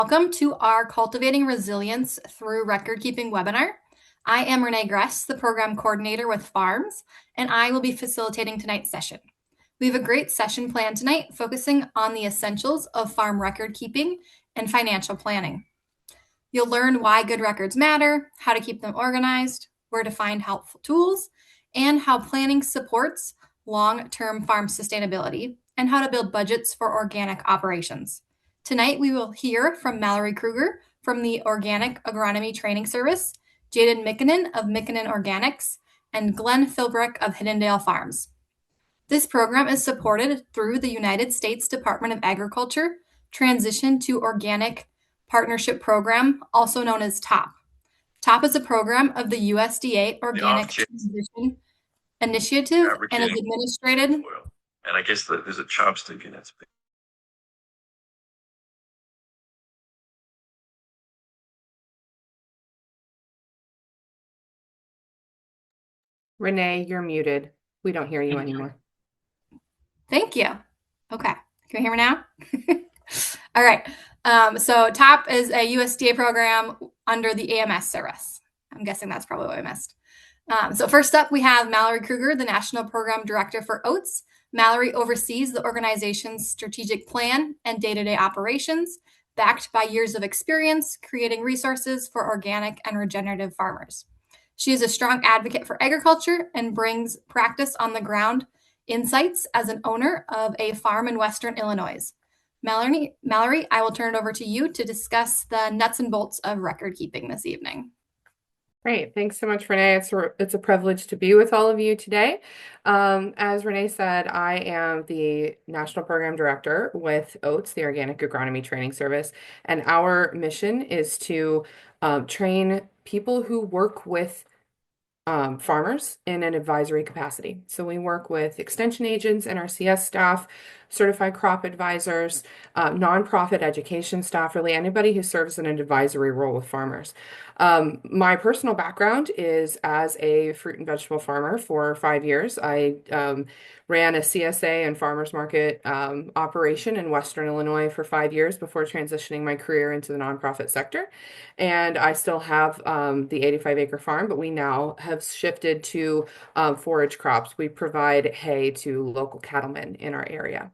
Welcome to our Cultivating Resilience Through Record Keeping webinar. I am Renee Gress, the program coordinator with FARRMS, and I will be facilitating tonight's session. We have a great session planned tonight focusing on the essentials of farm record keeping and financial planning. You'll learn why good records matter, how to keep them organized, where to find helpful tools, and how planning supports long-term farm sustainability, and how to build budgets for organic operations. Tonight, we will hear from Mallory Krieger from the Organic Agronomy Training Service, Jayden Mikkonen of Mikkonen Organics, and Glenn Philbrick of Hiddendale Farms. This program is supported through the United States Department of Agriculture Transition to Organic Partnership Program, also known as TOPP. TOPP is a program of the USDA Organic Transition Initiative and is administrated. And I guess there's a chopstick in it. Renee, you're muted. We don't hear you anymore. Thank you. Okay. Can you hear me now? All right. So TOPP is a USDA program under the AMS service. I'm guessing that's probably what I missed. So first up, we have Mallory Krieger, the National Program Director for Oats. Mallory oversees the organization's strategic plan and day-to-day operations, backed by years of experience creating resources for organic and regenerative farmers. She is a strong advocate for agriculture and brings practice on the ground insights as an owner of a farm in Western Illinois. Mallory, I will turn it over to you to discuss the nuts and bolts of record keeping this evening. Great. Thanks so much, Renee. It's a privilege to be with all of you today. As Renee said, I am the National Program Director with OATS, the Organic Agronomy Training Service, and our mission is to train people who work with farmers in an advisory capacity. So we work with extension agents, NRCS staff, certified crop advisors, nonprofit education staff, really anybody who serves in an advisory role with farmers. My personal background is as a fruit and vegetable farmer for 5 years. I ran a CSA and farmers market operation in Western Illinois for 5 years before transitioning my career into the nonprofit sector. And I still have the 85-acre farm, but we now have shifted to forage crops. We provide hay to local cattlemen in our area.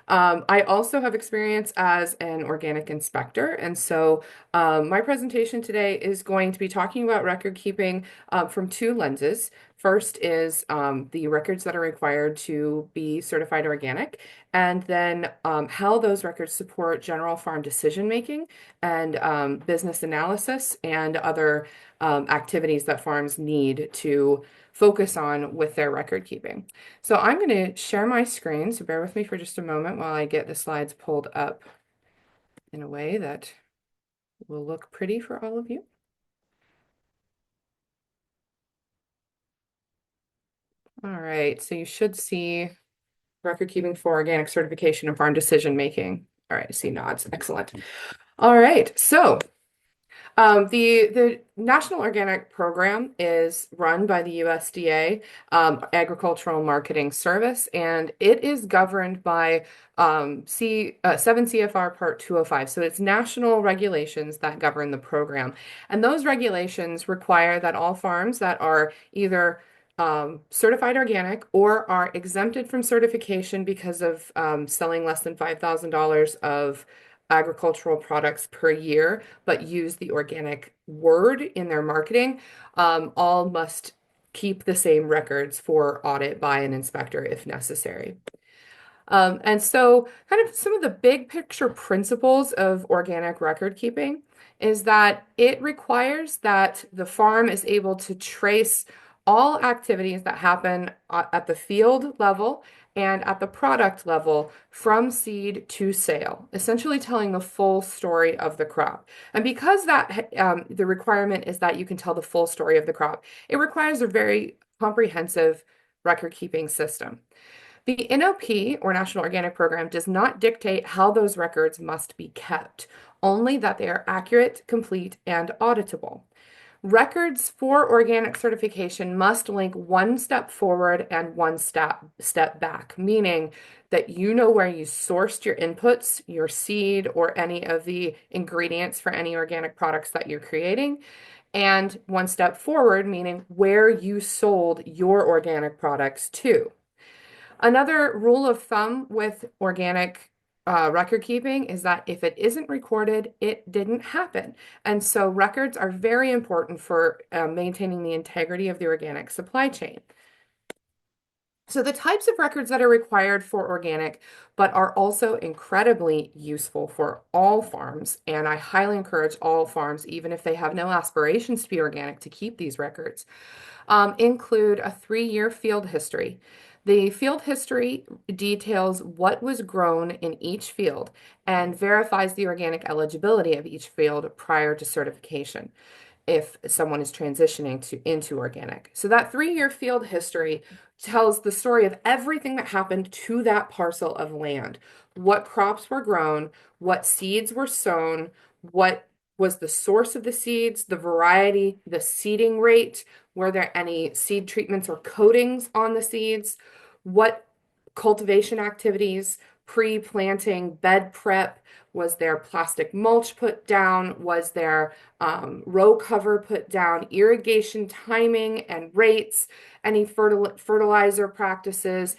I also have experience as an organic inspector, and so my presentation today is going to be talking about record keeping from two lenses. First is the records that are required to be certified organic, and then how those records support general farm decision making and business analysis and other activities that farms need to focus on with their record keeping. So I'm going to share my screen, so bear with me for just a moment while I get the slides pulled up in a way that will look pretty for all of you. All right, so you should see record keeping for organic certification and farm decision making. All right, I see nods. Excellent. All right, so the National Organic Program is run by the USDA Agricultural Marketing Service, and it is governed by 7 CFR Part 205. So it's national regulations that govern the program. And those regulations require that all farms that are either certified organic or are exempted from certification because of selling less than $5,000 of agricultural products per year, but use the organic word in their marketing, all must keep the same records for audit by an inspector if necessary. And so kind of some of the big picture principles of organic record keeping is that it requires that the farm is able to trace all activities that happen at the field level and at the product level from seed to sale, essentially telling the full story of the crop. And because that the requirement is that you can tell the full story of the crop, it requires a very comprehensive record-keeping system. The NOP, or National Organic Program, does not dictate how those records must be kept, only that they are accurate, complete, and auditable. Records for organic certification must link one step forward and one step back, meaning that you know where you sourced your inputs, your seed, or any of the ingredients for any organic products that you're creating, and one step forward, meaning where you sold your organic products to. Another rule of thumb with organic record keeping is that if it isn't recorded, it didn't happen. And so records are very important for maintaining the integrity of the organic supply chain. So the types of records that are required for organic, but are also incredibly useful for all farms, and I highly encourage all farms, even if they have no aspirations to be organic, to keep these records, include a 3-year field history. The field history details what was grown in each field and verifies the organic eligibility of each field prior to certification if someone is transitioning into organic. So that 3-year field history tells the story of everything that happened to that parcel of land. What crops were grown, what seeds were sown, what was the source of the seeds, the variety, the seeding rate, were there any seed treatments or coatings on the seeds, what cultivation activities, pre-planting, bed prep, was there plastic mulch put down, was there row cover put down, irrigation timing and rates, any fertilizer practices,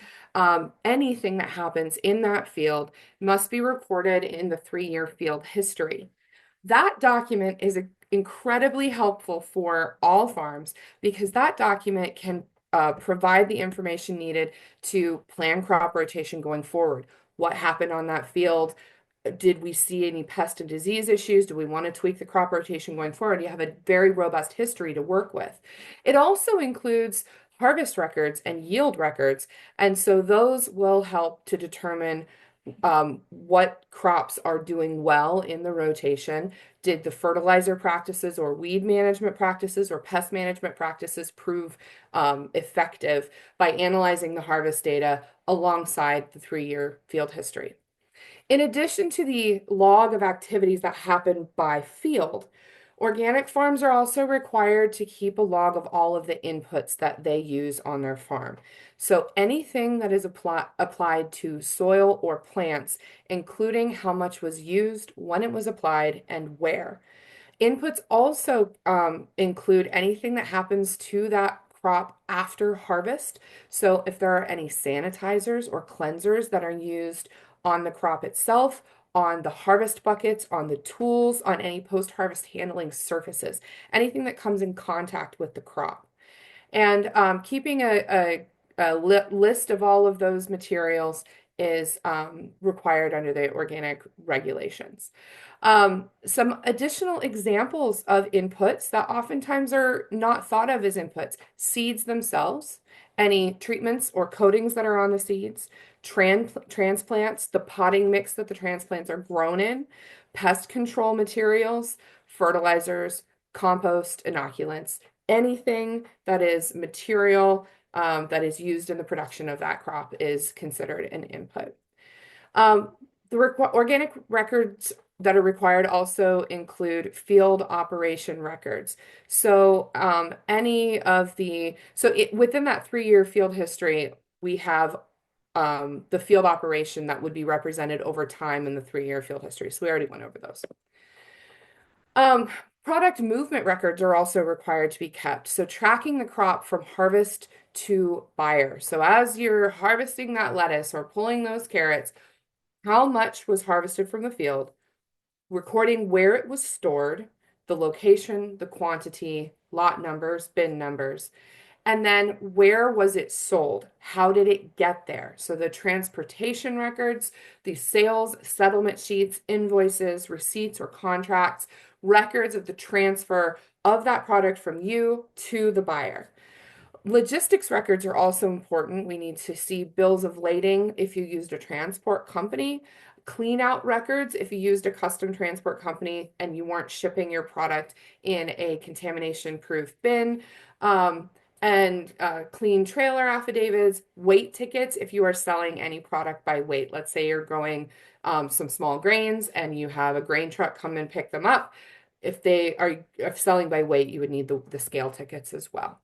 anything that happens in that field must be recorded in the 3-year field history. That document is incredibly helpful for all farms because that document can provide the information needed to plan crop rotation going forward. What happened on that field? Did we see any pest and disease issues? Do we want to tweak the crop rotation going forward? You have a very robust history to work with. It also includes harvest records and yield records, and so those will help to determine what crops are doing well in the rotation. Did the fertilizer practices or weed management practices or pest management practices prove effective by analyzing the harvest data alongside the 3-year field history? In addition to the log of activities that happen by field, organic farms are also required to keep a log of all of the inputs that they use on their farm. So anything that is applied to soil or plants, including how much was used, when it was applied, and where. Inputs also include anything that happens to that crop after harvest. So if there are any sanitizers or cleansers that are used on the crop itself, on the harvest buckets, on the tools, on any post-harvest handling surfaces, anything that comes in contact with the crop. And keeping a list of all of those materials is required under the organic regulations. Some additional examples of inputs that oftentimes are not thought of as inputs: seeds themselves, any treatments or coatings that are on the seeds, transplants, the potting mix that the transplants are grown in, pest control materials, fertilizers, compost, inoculants, anything that is material that is used in the production of that crop is considered an input. The organic records that are required also include field operation records. So within that 3-year field history, we have the field operation that would be represented over time in the 3-year field history. So we already went over those. Product movement records are also required to be kept. So tracking the crop from harvest to buyer. So as you're harvesting that lettuce or pulling those carrots, how much was harvested from the field, recording where it was stored, the location, the quantity, lot numbers, bin numbers, and then where was it sold? How did it get there? So the transportation records, the sales settlement sheets, invoices, receipts or contracts, records of the transfer of that product from you to the buyer. Logistics records are also important. We need to see bills of lading if you used a transport company, clean out records if you used a custom transport company and you weren't shipping your product in a contamination-proof bin, and clean trailer affidavits, weight tickets if you are selling any product by weight. Let's say you're growing some small grains and you have a grain truck come and pick them up. if they are selling by weight, you would need the scale tickets as well.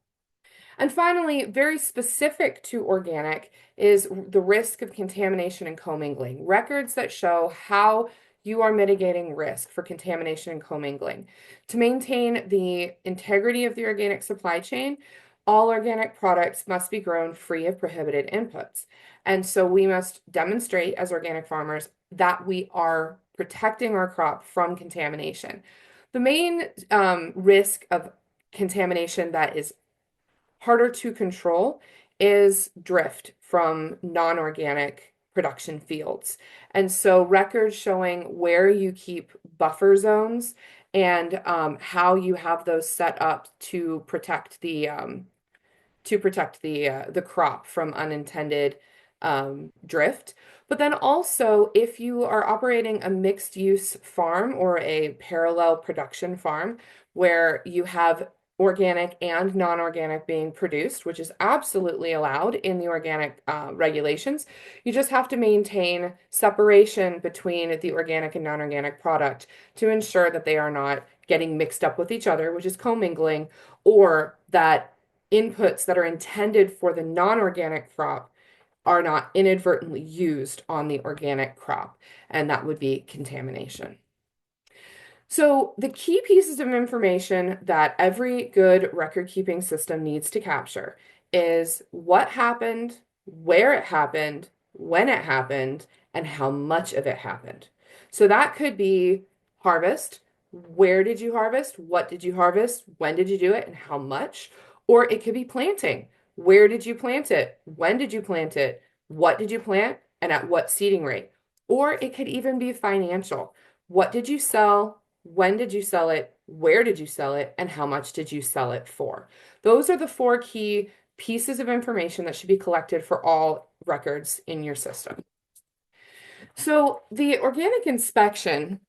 And finally, very specific to organic is the risk of contamination and commingling. Records that show how you are mitigating risk for contamination and commingling. To maintain the integrity of the organic supply chain, all organic products must be grown free of prohibited inputs. And so we must demonstrate as organic farmers that we are protecting our crop from contamination. The main risk of contamination that is harder to control is drift from non-organic production fields. And so records showing where you keep buffer zones and how you have those set up to protect the crop from unintended drift. But then also, if you are operating a mixed use farm or a parallel production farm where you have organic and non-organic being produced, which is absolutely allowed in the organic regulations, you just have to maintain separation between the organic and non-organic product to ensure that they are not getting mixed up with each other, which is commingling, or that inputs that are intended for the non-organic crop are not inadvertently used on the organic crop, and that would be contamination. So the key pieces of information that every good record-keeping system needs to capture is what happened, where it happened, when it happened, and how much of it happened. So that could be harvest. Where did you harvest? What did you harvest? When did you do it? And how much? Or it could be planting. Where did you plant it? When did you plant it? What did you plant? And at what seeding rate? Or it could even be financial. What did you sell? When did you sell it? Where did you sell it? And how much did you sell it for? Those are the 4 key pieces of information that should be collected for all records in your system. So the organic inspection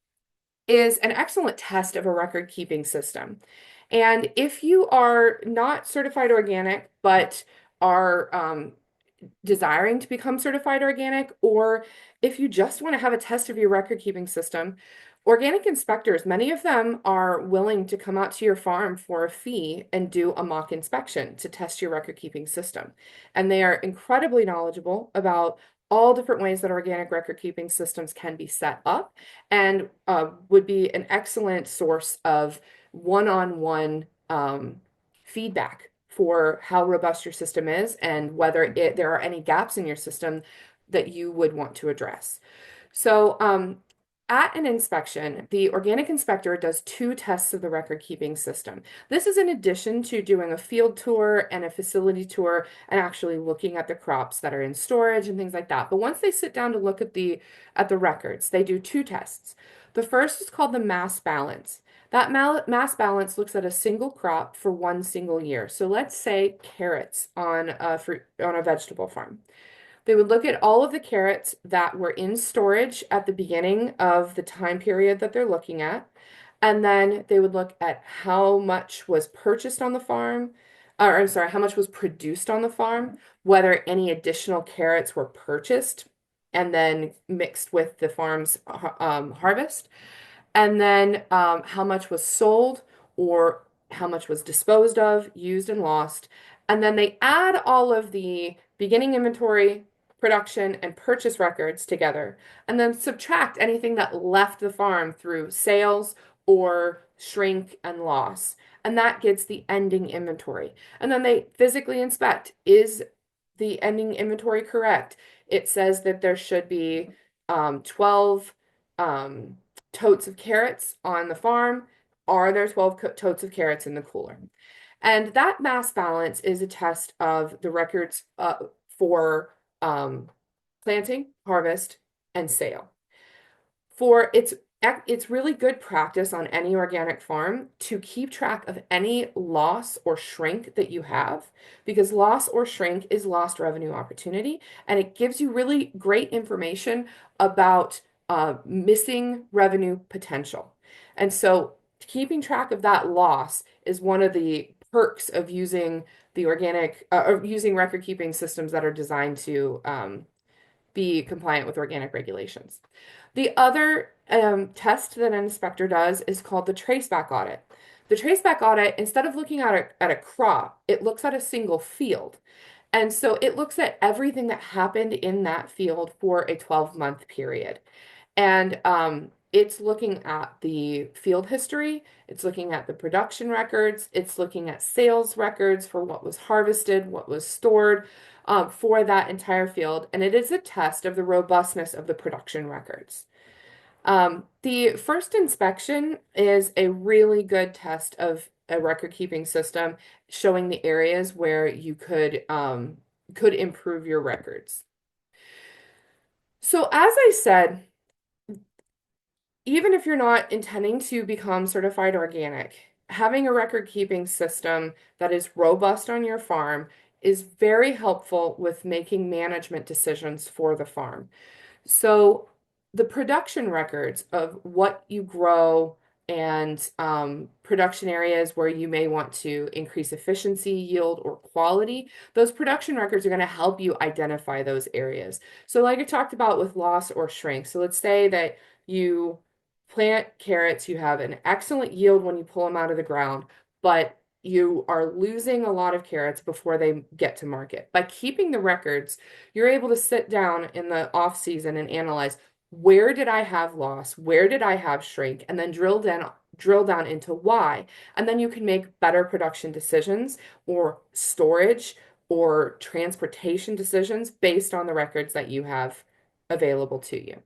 is an excellent test of a record-keeping system. And if you are not certified organic, but are desiring to become certified organic, or if you just want to have a test of your record-keeping system, organic inspectors, many of them are willing to come out to your farm for a fee and do a mock inspection to test your record-keeping system. And they are incredibly knowledgeable about all different ways that organic record-keeping systems can be set up, and would be an excellent source of one-on-one feedback for how robust your system is and whether there are any gaps in your system that you would want to address. So at an inspection, the organic inspector does 2 tests of the record-keeping system. This is in addition to doing a field tour and a facility tour and actually looking at the crops that are in storage and things like that. But once they sit down to look at the records, they do 2 tests. The first is called the mass balance. That mass balance looks at a single crop for one single year. So let's say carrots on a vegetable farm. They would look at all of the carrots that were in storage at the beginning of the time period that they're looking at. And then they would look at how much was purchased on the farm, or I'm sorry, how much was produced on the farm, whether any additional carrots were purchased and then mixed with the farm's harvest, and then how much was sold or how much was disposed of, used, and lost. And then they add all of the beginning inventory, production, and purchase records together, and then subtract anything that left the farm through sales or shrink and loss. And that gets the ending inventory. And then they physically inspect, is the ending inventory correct? It says that there should be 12 totes of carrots on the farm. Are there 12 totes of carrots in the cooler? And that mass balance is a test of the records for planting, harvest, and sale. It's really good practice on any organic farm to keep track of any loss or shrink that you have, because loss or shrink is lost revenue opportunity, and it gives you really great information about missing revenue potential. And so keeping track of that loss is one of the perks of using the organic or using record keeping systems that are designed to be compliant with organic regulations. The other test that an inspector does is called the traceback audit. The traceback audit, instead of looking at a crop, it looks at a single field. And so it looks at everything that happened in that field for a 12-month period. And it's looking at the field history, it's looking at the production records, it's looking at sales records for what was harvested, what was stored for that entire field. And it is a test of the robustness of the production records. The first inspection is a really good test of a record keeping system, showing the areas where you could improve your records. So as I said, even if you're not intending to become certified organic, having a record keeping system that is robust on your farm is very helpful with making management decisions for the farm. So the production records of what you grow and production areas where you may want to increase efficiency, yield, or quality, those production records are going to help you identify those areas. So like I talked about with loss or shrink. So let's say that you plant carrots, you have an excellent yield when you pull them out of the ground, but you are losing a lot of carrots before they get to market. By keeping the records, you're able to sit down in the off season and analyze, where did I have loss? Where did I have shrink? And then drill down into why. And then you can make better production decisions or storage or transportation decisions based on the records that you have available to you.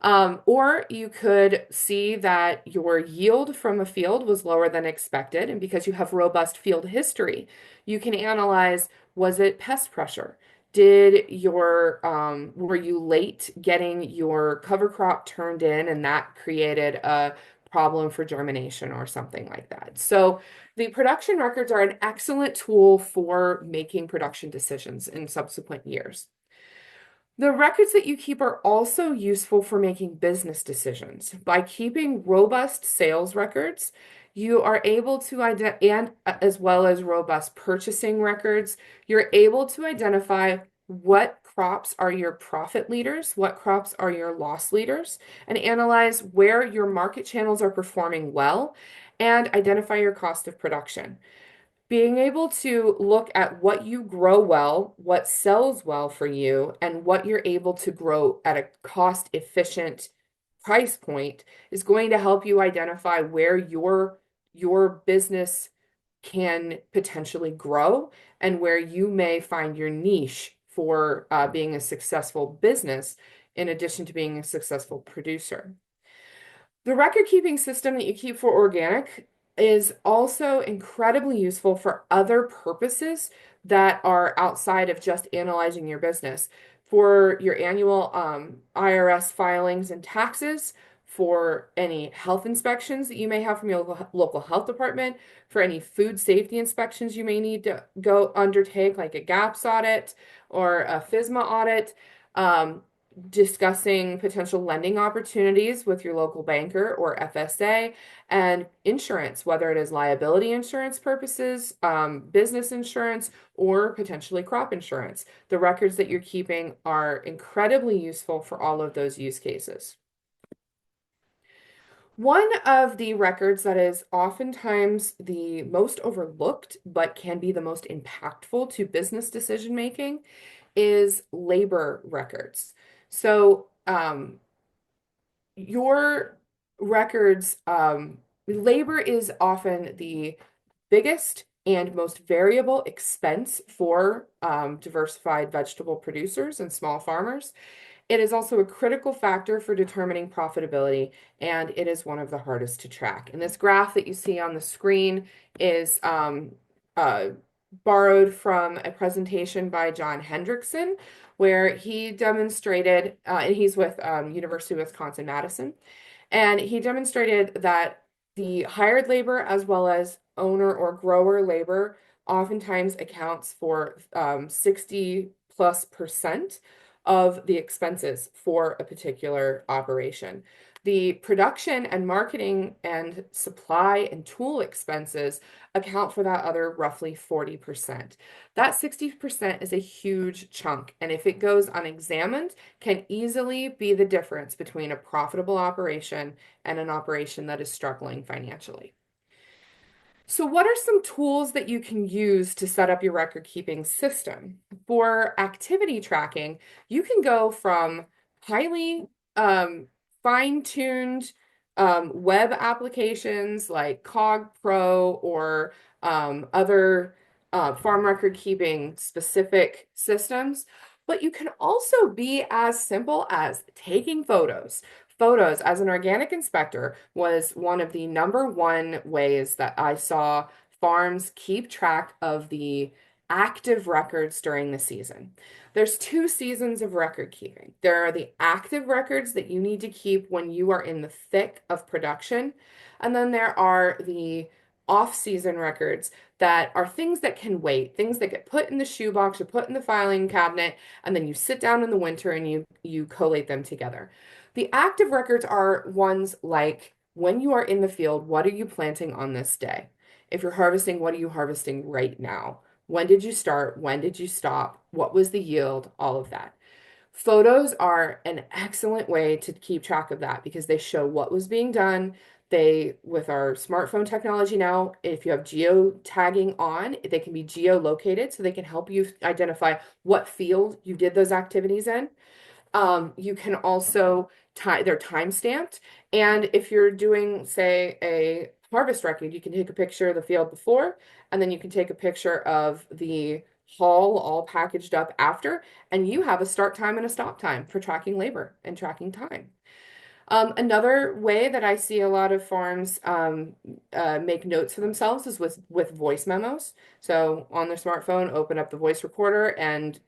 Or you could see that your yield from a field was lower than expected. And because you have robust field history, you can analyze, was it pest pressure? Were you late getting your cover crop turned in and that created a problem for germination or something like that? So the production records are an excellent tool for making production decisions in subsequent years. The records that you keep are also useful for making business decisions. By keeping robust sales records, you are able to as well as robust purchasing records, you're able to identify what crops are your profit leaders, what crops are your loss leaders, and analyze where your market channels are performing well, and identify your cost of production. Being able to look at what you grow well, what sells well for you, and what you're able to grow at a cost-efficient price point is going to help you identify where your business can potentially grow and where you may find your niche for being a successful business in addition to being a successful producer. The record keeping system that you keep for organic is also incredibly useful for other purposes that are outside of just analyzing your business. For your annual IRS filings and taxes, for any health inspections that you may have from your local health department, for any food safety inspections you may need to go undertake, like a GAPS audit or a FSMA audit. Discussing potential lending opportunities with your local banker or FSA, and insurance, whether it is liability insurance purposes, business insurance, or potentially crop insurance. The records that you're keeping are incredibly useful for all of those use cases. One of the records that is oftentimes the most overlooked, but can be the most impactful to business decision making, is labor records. So your records, labor is often the biggest and most variable expense for diversified vegetable producers and small farmers. It is also a critical factor for determining profitability, and it is one of the hardest to track. And this graph that you see on the screen is borrowed from a presentation by John Hendrickson, where he demonstrated, and he's with University of Wisconsin-Madison, and he demonstrated that the hired labor as well as owner or grower labor oftentimes accounts for 60+% of the expenses for a particular operation. The production and marketing and supply and tool expenses account for that other roughly 40%. That 60% is a huge chunk, and if it goes unexamined, can easily be the difference between a profitable operation and an operation that is struggling financially. So what are some tools that you can use to set up your record keeping system? For activity tracking, you can go from highly fine-tuned web applications like Cog Pro or other farm record keeping specific systems, but you can also be as simple as taking photos. Photos as an organic inspector was one of the number one ways that I saw farms keep track of the active records during the season. There's two seasons of record keeping. There are the active records that you need to keep when you are in the thick of production, and then there are the off-season records that are things that can wait, things that get put in the shoebox or put in the filing cabinet, and then you sit down in the winter and you collate them together. The active records are ones like when you are in the field, what are you planting on this day? If you're harvesting, what are you harvesting right now? When did you start? When did you stop? What was the yield? All of that. Photos are an excellent way to keep track of that because they show what was being done. They, with our smartphone technology now, if you have geo tagging on, they can be geolocated so they can help you identify what field you did those activities in. You can also they're time stamped. And if you're doing, say, a harvest record, you can take a picture of the field before, and then you can take a picture of the haul all packaged up after, and you have a start time and a stop time for tracking labor and tracking time. Another way that I see a lot of farms make notes for themselves is with voice memos. So on their smartphone, open up the voice recorder and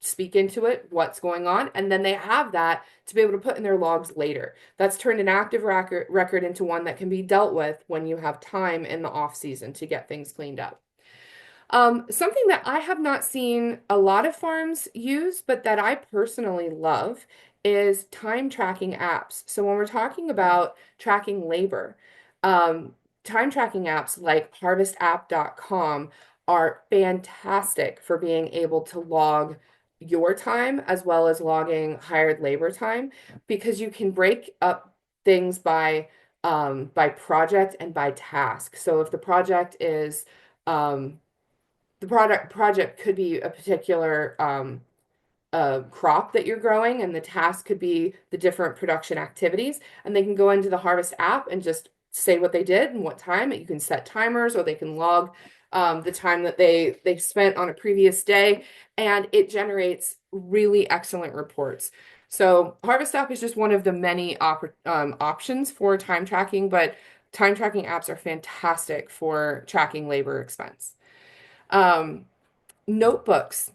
speak into it what's going on, and then they have that to be able to put in their logs later. That's turned an active record into one that can be dealt with when you have time in the off season to get things cleaned up. Something that I have not seen a lot of farms use, but that I personally love is time tracking apps. So when we're talking about tracking labor, time tracking apps like harvestapp.com are fantastic for being able to log your time as well as logging hired labor time because you can break up things by project and by task. So if the project is the project could be a particular crop that you're growing, and the task could be the different production activities. And they can go into the Harvest app and just say what they did and what time. You can set timers, or they can log the time that they spent on a previous day, and it generates really excellent reports. So Harvest app is just one of the many options for time tracking, but time tracking apps are fantastic for tracking labor expense. Notebooks,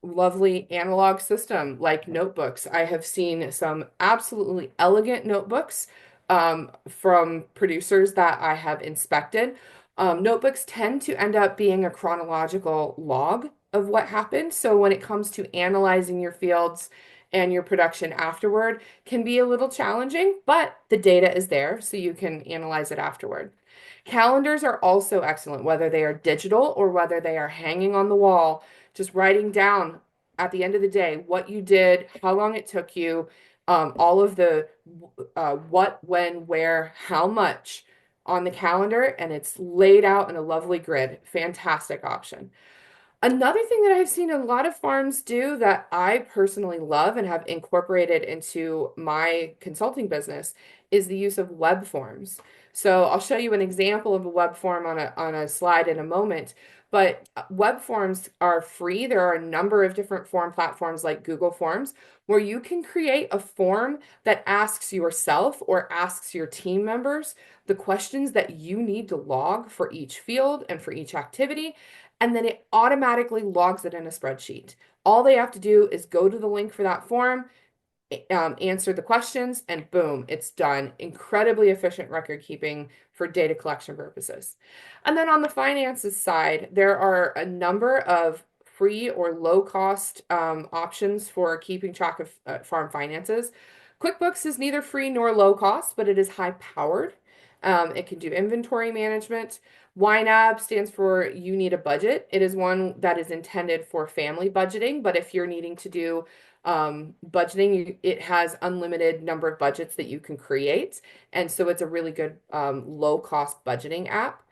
lovely analog system like notebooks. I have seen some absolutely elegant notebooks from producers that I have inspected. Notebooks tend to end up being a chronological log of what happened. So when it comes to analyzing your fields and your production afterward, can be a little challenging, but the data is there, so you can analyze it afterward. Calendars are also excellent, whether they are digital or whether they are hanging on the wall, just writing down at the end of the day what you did, how long it took you, all of the what, when, where, how much on the calendar, and it's laid out in a lovely grid. Fantastic option. Another thing that I've seen a lot of farms do that I personally love and have incorporated into my consulting business is the use of web forms. So I'll show you an example of a web form on a slide in a moment, but web forms are free. There are a number of different form platforms like Google Forms where you can create a form that asks yourself or asks your team members the questions that you need to log for each field and for each activity, and then it automatically logs it in a spreadsheet. All they have to do is go to the link for that form, answer the questions, and boom, it's done. Incredibly efficient record keeping for data collection purposes. And then on the finances side, there are a number of free or low cost options for keeping track of farm finances. QuickBooks is neither free nor low cost, but it is high powered. It can do inventory management. YNAB stands for You Need a Budget. It is one that is intended for family budgeting, but if you're needing to do budgeting, it has unlimited number of budgets that you can create. And so it's a really good low cost budgeting app.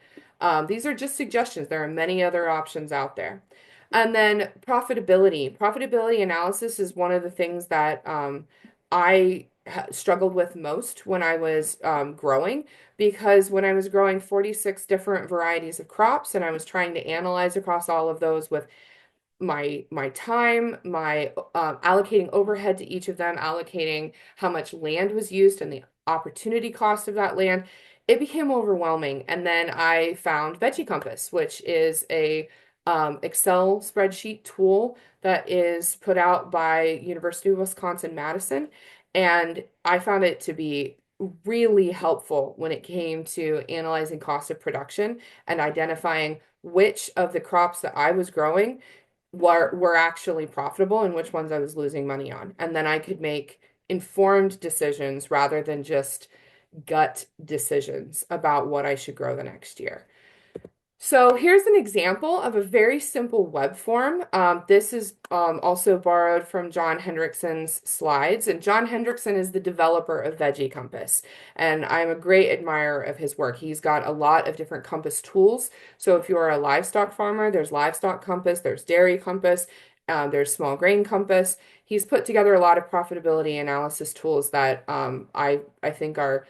These are just suggestions. There are many other options out there. And then profitability. Profitability analysis is one of the things that I struggled with most when I was growing, because when I was growing 46 different varieties of crops and I was trying to analyze across all of those with my time, my allocating overhead to each of them, allocating how much land was used and the opportunity cost of that land, it became overwhelming. And then I found Veggie Compass, which is a Excel spreadsheet tool that is put out by University of Wisconsin-Madison. And I found it to be really helpful when it came to analyzing cost of production and identifying which of the crops that I was growing were actually profitable and which ones I was losing money on. And then I could make informed decisions rather than just gut decisions about what I should grow the next year. So here's an example of a very simple web form. This is also borrowed from John Hendrickson's slides, and John Hendrickson is the developer of Veggie Compass, and I'm a great admirer of his work. He's got a lot of different compass tools. So if you're a livestock farmer, there's livestock compass, there's dairy compass, there's small grain compass. He's put together a lot of profitability analysis tools that I think are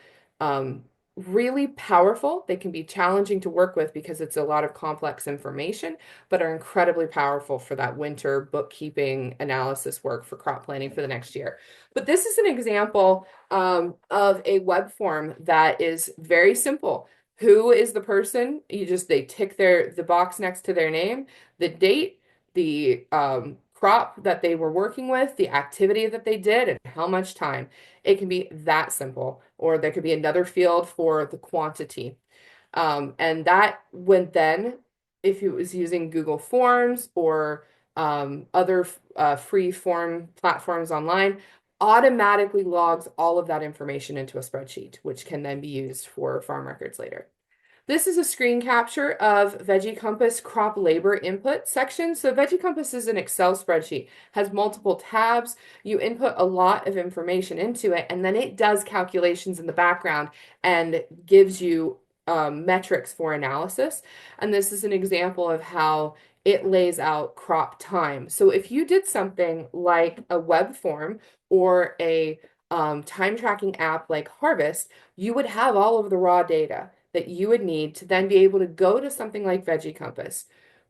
really powerful. They can be challenging to work with because it's a lot of complex information, but are incredibly powerful for that winter bookkeeping analysis work for crop planning for the next year. But this is an example of a web form that is very simple. Who is the person? They tick the box next to their name, the date, the crop that they were working with, the activity that they did, and how much time. It can be that simple, or there could be another field for the quantity. And that would then, if it was using Google Forms or other free form platforms online, automatically logs all of that information into a spreadsheet, which can then be used for farm records later. This is a screen capture of Veggie Compass crop labor input section. So Veggie Compass is an Excel spreadsheet, has multiple tabs. You input a lot of information into it, and then it does calculations in the background and gives you metrics for analysis. And this is an example of how it lays out crop time. So if you did something like a web form or a time tracking app like Harvest, you would have all of the raw data that you would need to then be able to go to something like Veggie Compass,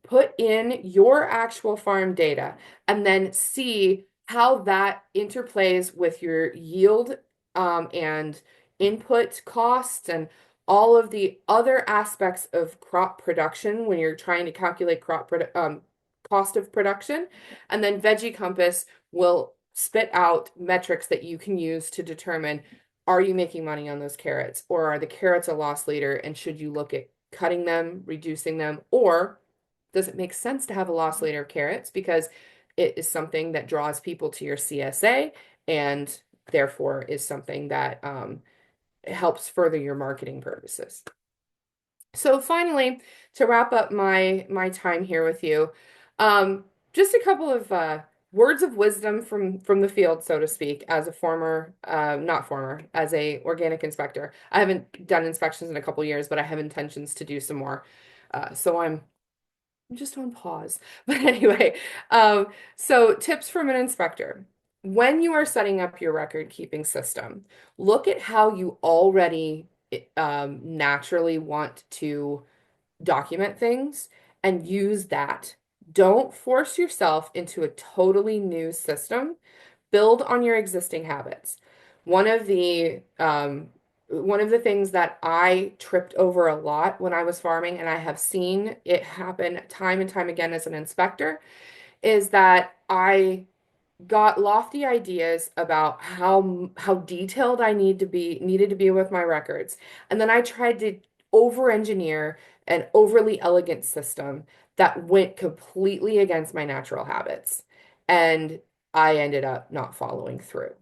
put in your actual farm data, and then see how that interplays with your yield and input costs and all of the other aspects of crop production when you're trying to calculate cost of production. And then Veggie Compass will spit out metrics that you can use to determine, are you making money on those carrots, or are the carrots a loss leader, and should you look at cutting them, reducing them, or does it make sense to have a loss leader of carrots because it is something that draws people to your CSA and therefore is something that helps further your marketing purposes. So finally, to wrap up my time here with you, just a couple of words of wisdom from the field, so to speak, as a as a organic inspector. I haven't done inspections in a couple years, but I have intentions to do some more. So I'm just on pause. But anyway, so tips from an inspector. When you are setting up your record keeping system, look at how you already naturally want to document things and use that. Don't force yourself into a totally new system. Build on your existing habits. One of the things that I tripped over a lot when I was farming, and I have seen it happen time and time again as an inspector, is that I got lofty ideas about how detailed I needed to be with my records. And then I tried to over-engineer an overly elegant system that went completely against my natural habits. And I ended up not following through.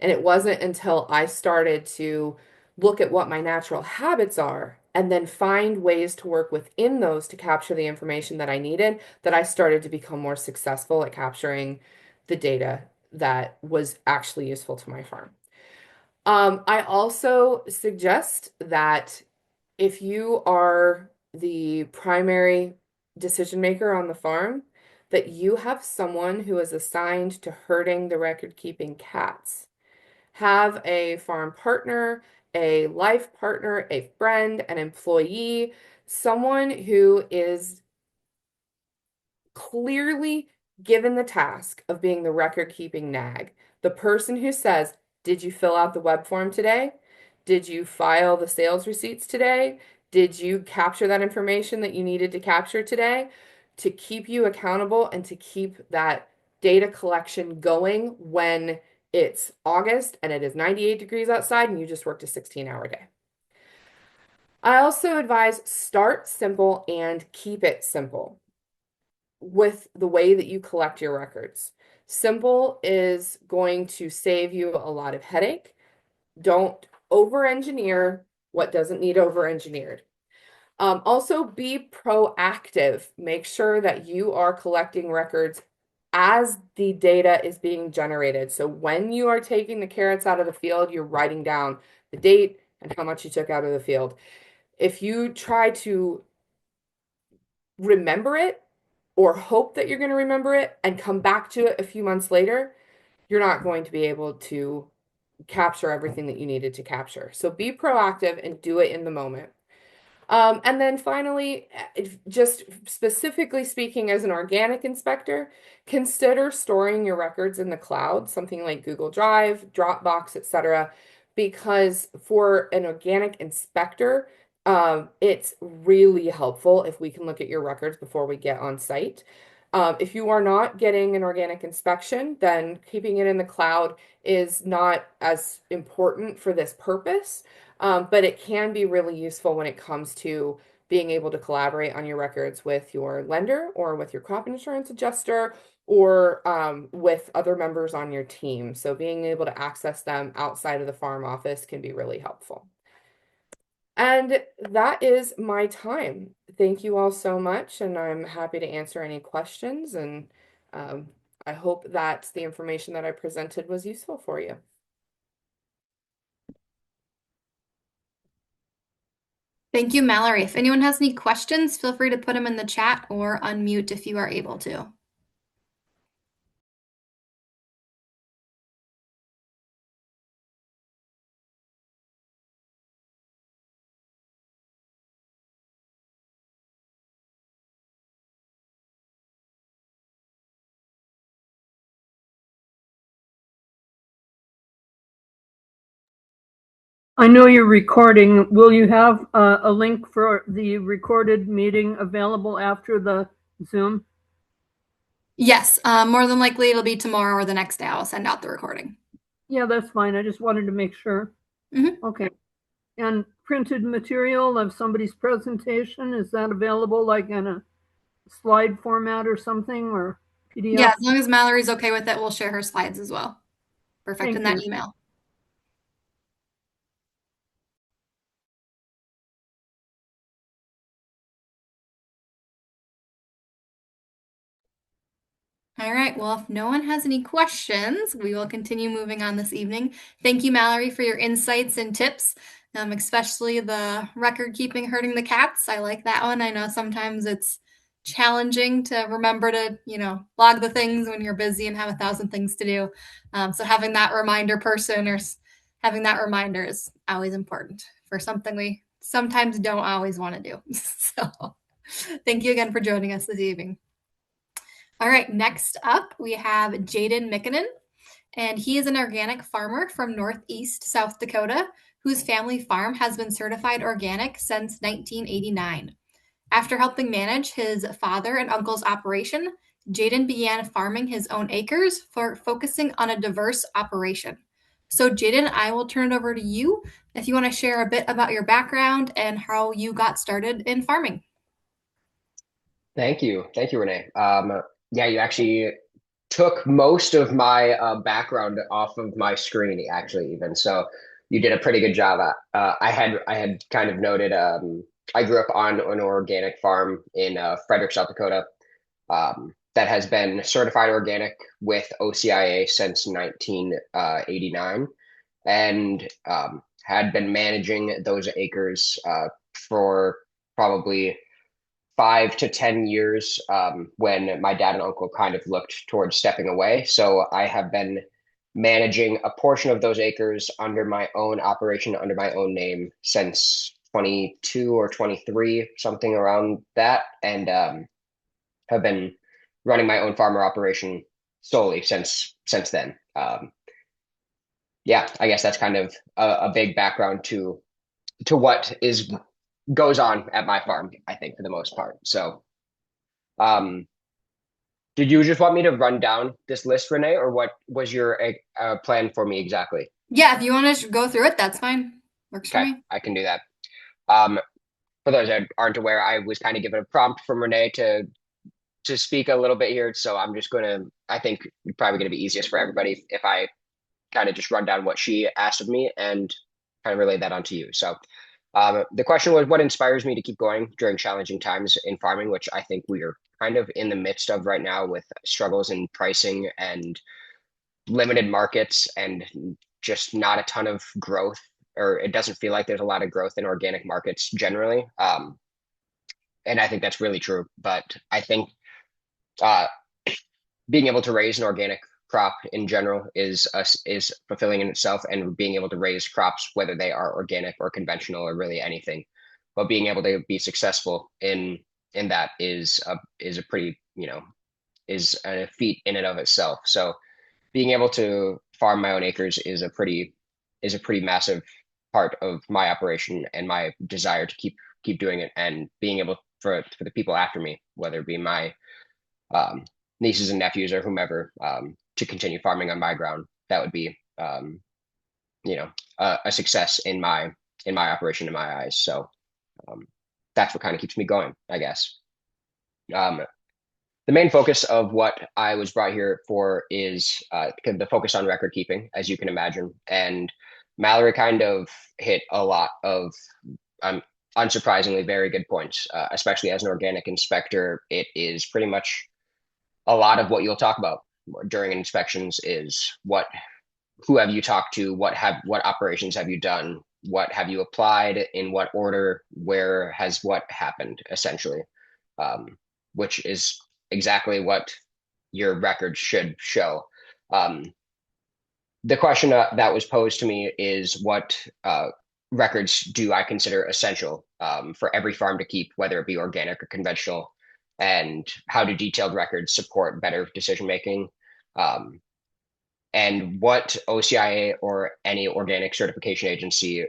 And it wasn't until I started to look at what my natural habits are and then find ways to work within those to capture the information that I needed that I started to become more successful at capturing the data that was actually useful to my farm. I also suggest that if you are the primary decision maker on the farm, that you have someone who is assigned to herding the record-keeping cats. Have a farm partner, a life partner, a friend, an employee, someone who is clearly given the task of being the record-keeping nag. The person who says, did you fill out the web form today? Did you file the sales receipts today? Did you capture that information that you needed to capture today? To keep you accountable and to keep that data collection going when it's August and it is 98 degrees outside and you just worked a 16-hour day. I also advise start simple and keep it simple with the way that you collect your records. Simple is going to save you a lot of headache. Don't over-engineer what doesn't need over-engineered. Also, be proactive. Make sure that you are collecting records as the data is being generated. So when you are taking the carrots out of the field, you're writing down the date and how much you took out of the field. If you try to remember it or hope that you're going to remember it and come back to it a few months later, you're not going to be able to capture everything that you needed to capture. So be proactive and do it in the moment. And then finally, just specifically speaking as an organic inspector, consider storing your records in the cloud, something like Google Drive, Dropbox, etc. Because for an organic inspector, it's really helpful if we can look at your records before we get on site. If you are not getting an organic inspection, then keeping it in the cloud is not as important for this purpose. But it can be really useful when it comes to being able to collaborate on your records with your lender or with your crop insurance adjuster or with other members on your team. So being able to access them outside of the farm office can be really helpful. And that is my time. Thank you all so much, and I'm happy to answer any questions. And I hope that the information that I presented was useful for you. Thank you, Mallory. If anyone has any questions, feel free to put them in the chat or unmute if you are able to. I know you're recording. Will you have a link for the recorded meeting available after the Zoom? Yes, more than likely it'll be tomorrow or the next day. I'll send out the recording. Yeah, that's fine. I just wanted to make sure. Okay. And printed material of somebody's presentation, is that available like in a slide format or something, or PDF? Yeah, as long as Mallory's okay with it, we'll share her slides as well. Perfect. In that email. All right. Well, if no one has any questions, we will continue moving on this evening. Thank you, Mallory, for your insights and tips, especially the record keeping herding the cats. I like that one. I know sometimes it's challenging to remember to, log the things when you're busy and have 1,000 things to do. So having that reminder person or having that reminder is always important for something we sometimes don't always want to do. So thank you again for joining us this evening. All right, next up we have Jayden Mikkonen, and he is an organic farmer from Northeast South Dakota whose family farm has been certified organic since 1989. After helping manage his father and uncle's operation, Jayden began farming his own acres for focusing on a diverse operation. So, Jayden, I will turn it over to you if you want to share a bit about your background and how you got started in farming. Thank you, Renee. Yeah, you actually took most of my background off of my screen, actually, even. So you did a pretty good job. I had kind of noted. I grew up on an organic farm in Frederick, South Dakota, that has been certified organic with OCIA since 1989, and had been managing those acres for probably 5 to 10 years, when my dad and uncle kind of looked towards stepping away. So I have been managing a portion of those acres under my own operation, under my own name since 22 or 23, something around that, and have been running my own farmer operation solely since then. Yeah, I guess that's kind of a big background to what goes on at my farm, I think, for the most part. So, did you just want me to run down this list, Renee, or what was your plan for me exactly? Yeah, if you want to go through it, that's fine. Works for me. I can do that. For those that aren't aware, I was kind of given a prompt from Renee to speak a little bit here, so I'm just I think probably gonna be easiest for everybody if I kind of just run down what she asked of me and kind of relay that onto you. So the question was, what inspires me to keep going during challenging times in farming, which I think we are kind of in the midst of right now with struggles in pricing and limited markets and just not a ton of growth, or it doesn't feel like there's a lot of growth in organic markets generally. And I think that's really true. But I think being able to raise an organic crop in general is fulfilling in itself, and being able to raise crops, whether they are organic or conventional or really anything, but being able to be successful in that is a pretty, is a feat in and of itself. So being able to farm my own acres is a pretty massive part of my operation and my desire to keep doing it, and being able for the people after me, whether it be my nieces and nephews or whomever, to continue farming on my ground. That would be, a success in my operation, in my eyes. So that's what kind of keeps me going, I guess. The main focus of what I was brought here for is the focus on record keeping, as you can imagine. And Mallory kind of hit a lot of unsurprisingly very good points, especially as an organic inspector. It is pretty much a lot of what you'll talk about during inspections is who have you talked to, what operations have you done, what have you applied, in what order, where has what happened, essentially, which is exactly what your record should show. The question that was posed to me is, what records do I consider essential for every farm to keep, whether it be organic or conventional, and how do detailed records support better decision making? And what OCIA or any organic certification agency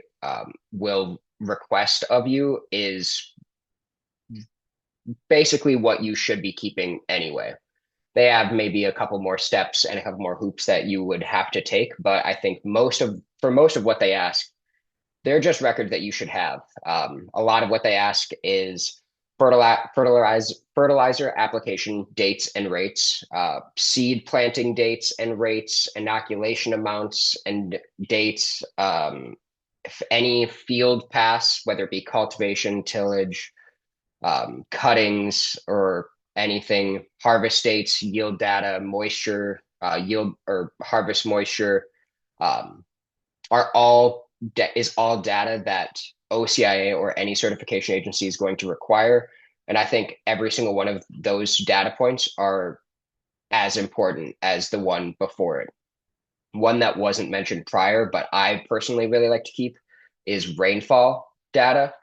will request of you is basically what you should be keeping anyway. They have maybe a couple more steps and a couple more hoops that you would have to take, but I think for most of what they ask, they're just records that you should have. A lot of what they ask is fertilizer application dates and rates, seed planting dates and rates, inoculation amounts and dates, if any field pass, whether it be cultivation, tillage, cuttings, or anything, harvest dates, yield data, moisture, yield or harvest moisture, are all data that OCIA or any certification agency is going to require. And I think every single one of those data points are as important as the one before it. One that wasn't mentioned prior, but I personally really like to keep, is rainfall data.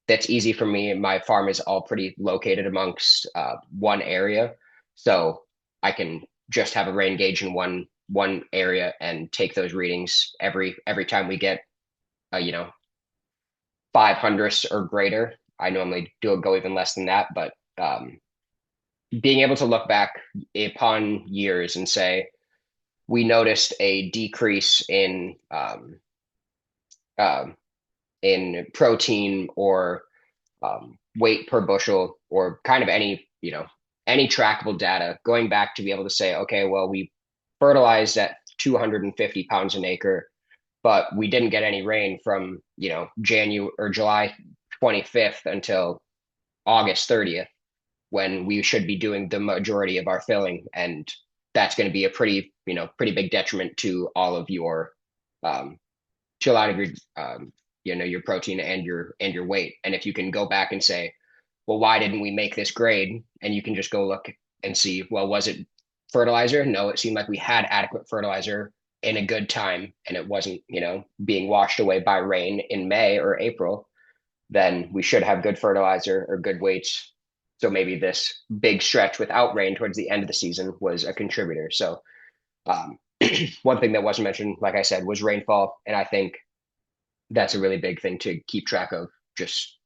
That's easy for me. My farm is all pretty located amongst one area, so I can just have a rain gauge in one area and take those readings every time we get 500ths or greater. I normally go even less than that, but being able to look back upon years and say, we noticed a decrease in protein or weight per bushel, or kind of any any trackable data going back to be able to say, okay, well, we fertilized at 250 pounds an acre, but we didn't get any rain from, January or July 25th until August 30th, when we should be doing the majority of our filling. And that's going to be a pretty big detriment to all of your, to a lot of your, your protein and your weight. And if you can go back and say, well, why didn't we make this grade? And you can just go look and see, well, was it fertilizer? No, it seemed like we had adequate fertilizer in a good time, and it wasn't, being washed away by rain in May or April. Then we should have good fertilizer or good weights. So maybe this big stretch without rain towards the end of the season was a contributor. So one thing that wasn't mentioned, like I said, was rainfall. And I think that's a really big thing to keep track of. Just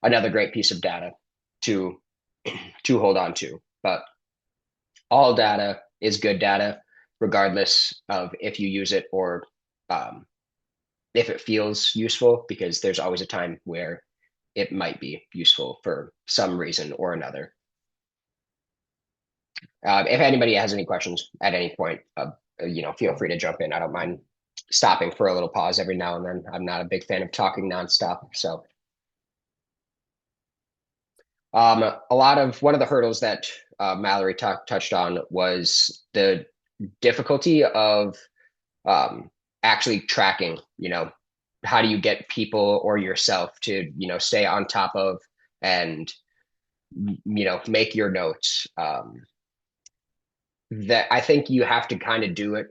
another great piece of data to hold on to. But all data is good data, regardless of if you use it or if it feels useful, because there's always a time where it might be useful for some reason or another. If anybody has any questions at any point, feel free to jump in. I don't mind stopping for a little pause every now and then. I'm not a big fan of talking nonstop. So one of the hurdles that Mallory touched on was the difficulty of actually tracking, how do you get people or yourself to, stay on top of and, make your notes. That I think you have to kind of do it.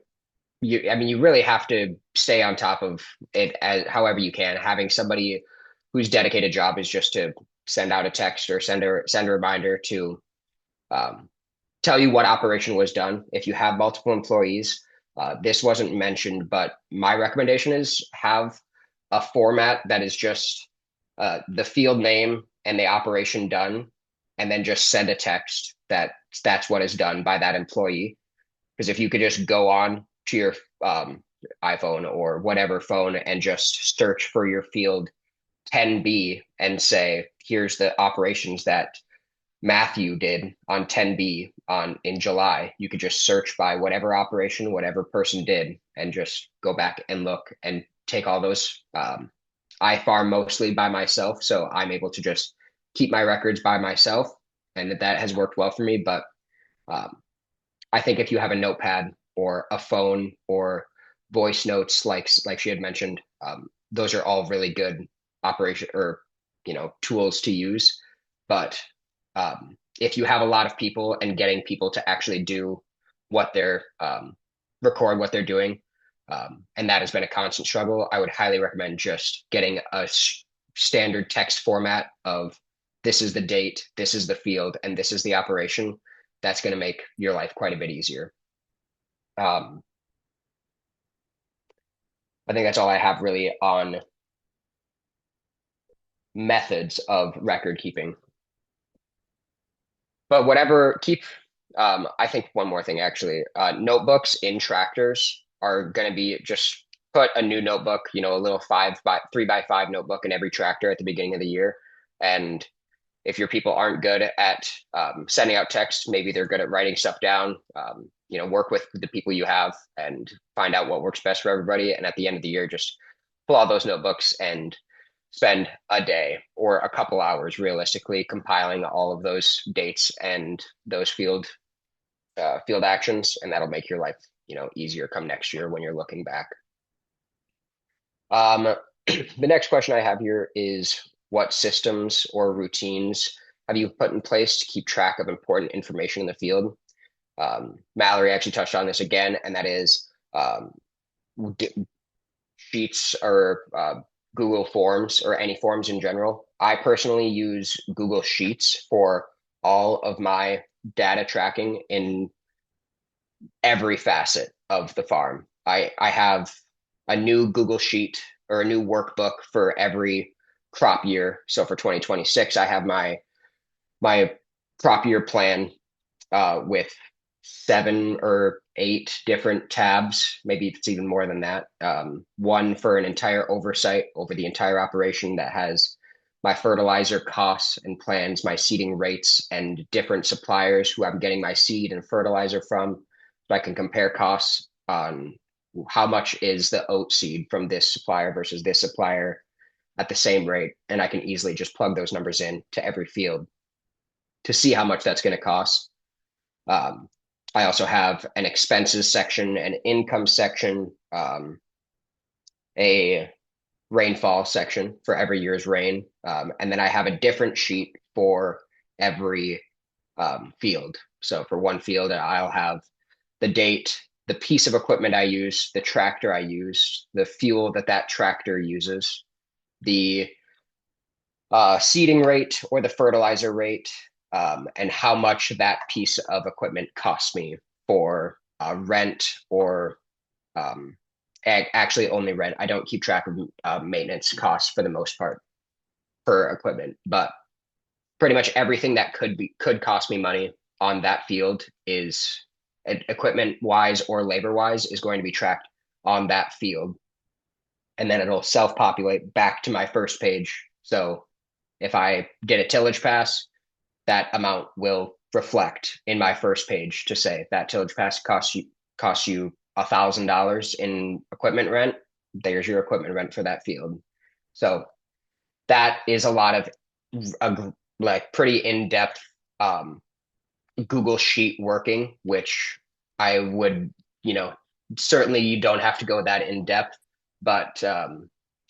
You really have to stay on top of it as however you can. Having somebody whose dedicated job is just to send out a text or send a reminder to tell you what operation was done. If you have multiple employees, this wasn't mentioned, but my recommendation is have a format that is just the field name and the operation done, and then just send a text that's what is done by that employee. Because if you could just go on to your iPhone or whatever phone and just search for your field 10B and say, here's the operations that Matthew did on 10B in July, you could just search by whatever operation, whatever person did, and just go back and look and take all those. I farm mostly by myself, so I'm able to just keep my records by myself, and that has worked well for me. But I think if you have a notepad or a phone or voice notes, like she had mentioned, those are all really good operation or tools to use. But if you have a lot of people and getting people to actually do what they're record what they're doing, and that has been a constant struggle, I would highly recommend just getting a standard text format of this is the date, this is the field, and this is the operation. That's going to make your life quite a bit easier. I think that's all I have really on methods of record keeping. But I think one more thing actually, notebooks in tractors are going to be just put a new notebook, a little 3x5 notebook in every tractor at the beginning of the year. And if your people aren't good at sending out text, maybe they're good at writing stuff down, work with the people you have and find out what works best for everybody. And at the end of the year, just pull out those notebooks and spend a day or a couple hours realistically compiling all of those dates and those field actions, and that'll make your life easier come next year when you're looking back. The next question I have here is, what systems or routines have you put in place to keep track of important information in the field? Mallory actually touched on this again, and that is sheets or Google Forms or any forms in general. I personally use Google Sheets for all of my data tracking in every facet of the farm. I have a new Google Sheet or a new workbook for every crop year. So for 2026, I have my crop year plan with 7 or 8 different tabs. Maybe it's even more than that. One for an entire oversight over the entire operation that has my fertilizer costs and plans, my seeding rates, and different suppliers who I'm getting my seed and fertilizer from, so I can compare costs on how much is the oat seed from this supplier versus this supplier at the same rate. And I can easily just plug those numbers in to every field to see how much that's going to cost. I also have an expenses section, an income section, a rainfall section for every year's rain. And then I have a different sheet for every field. So for one field, I'll have the date, the piece of equipment I use, the tractor I used, the fuel that tractor uses, the seeding rate or the fertilizer rate, and how much that piece of equipment costs me for rent or actually only rent. I don't keep track of maintenance costs for the most part per equipment, but pretty much everything that could cost me money on that field is equipment wise or labor wise is going to be tracked on that field. And then it'll self-populate back to my first page. So if I get a tillage pass, that amount will reflect in my first page to say that tillage pass costs you $1,000 in equipment rent. There's your equipment rent for that field. So that is a lot of like pretty in-depth Google Sheet working, which I would, certainly you don't have to go that in depth, but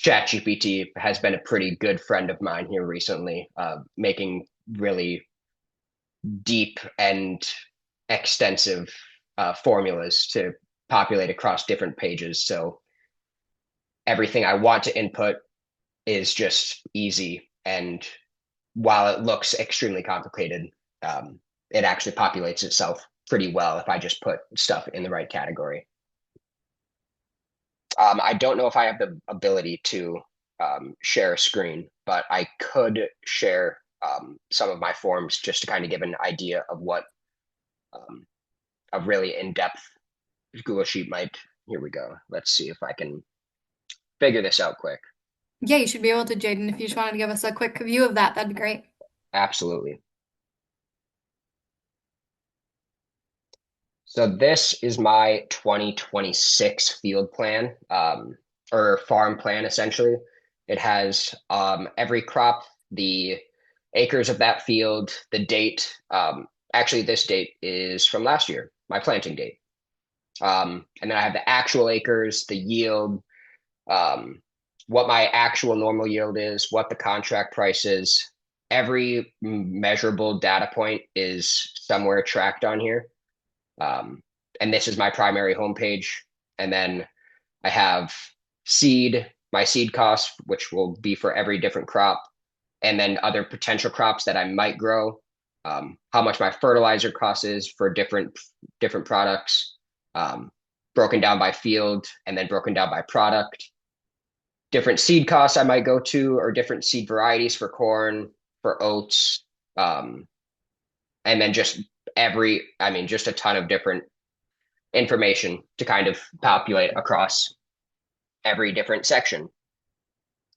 ChatGPT has been a pretty good friend of mine here recently, making really deep and extensive formulas to populate across different pages. So everything I want to input is just easy. And while it looks extremely complicated, it actually populates itself pretty well if I just put stuff in the right category. I don't know if I have the ability to share a screen, but I could share some of my forms just to kind of give an idea of what a really in-depth Google Sheet might. Here we go. Let's see if I can figure this out quick. Yeah, you should be able to, Jayden. If you just wanted to give us a quick view of that, that'd be great. Absolutely. So this is my 2026 field plan, or farm plan, essentially. It has every crop, the acres of that field, the date. Actually, this date is from last year, my planting date. And then I have the actual acres, the yield, what my actual normal yield is, what the contract price is. Every measurable data point is somewhere tracked on here. And this is my primary homepage. And then I have my seed costs, which will be for every different crop, and then other potential crops that I might grow, how much my fertilizer cost is for different products, broken down by field and then broken down by product, different seed costs I might go to, or different seed varieties for corn, for oats, and then just just a ton of different information to kind of populate across every different section.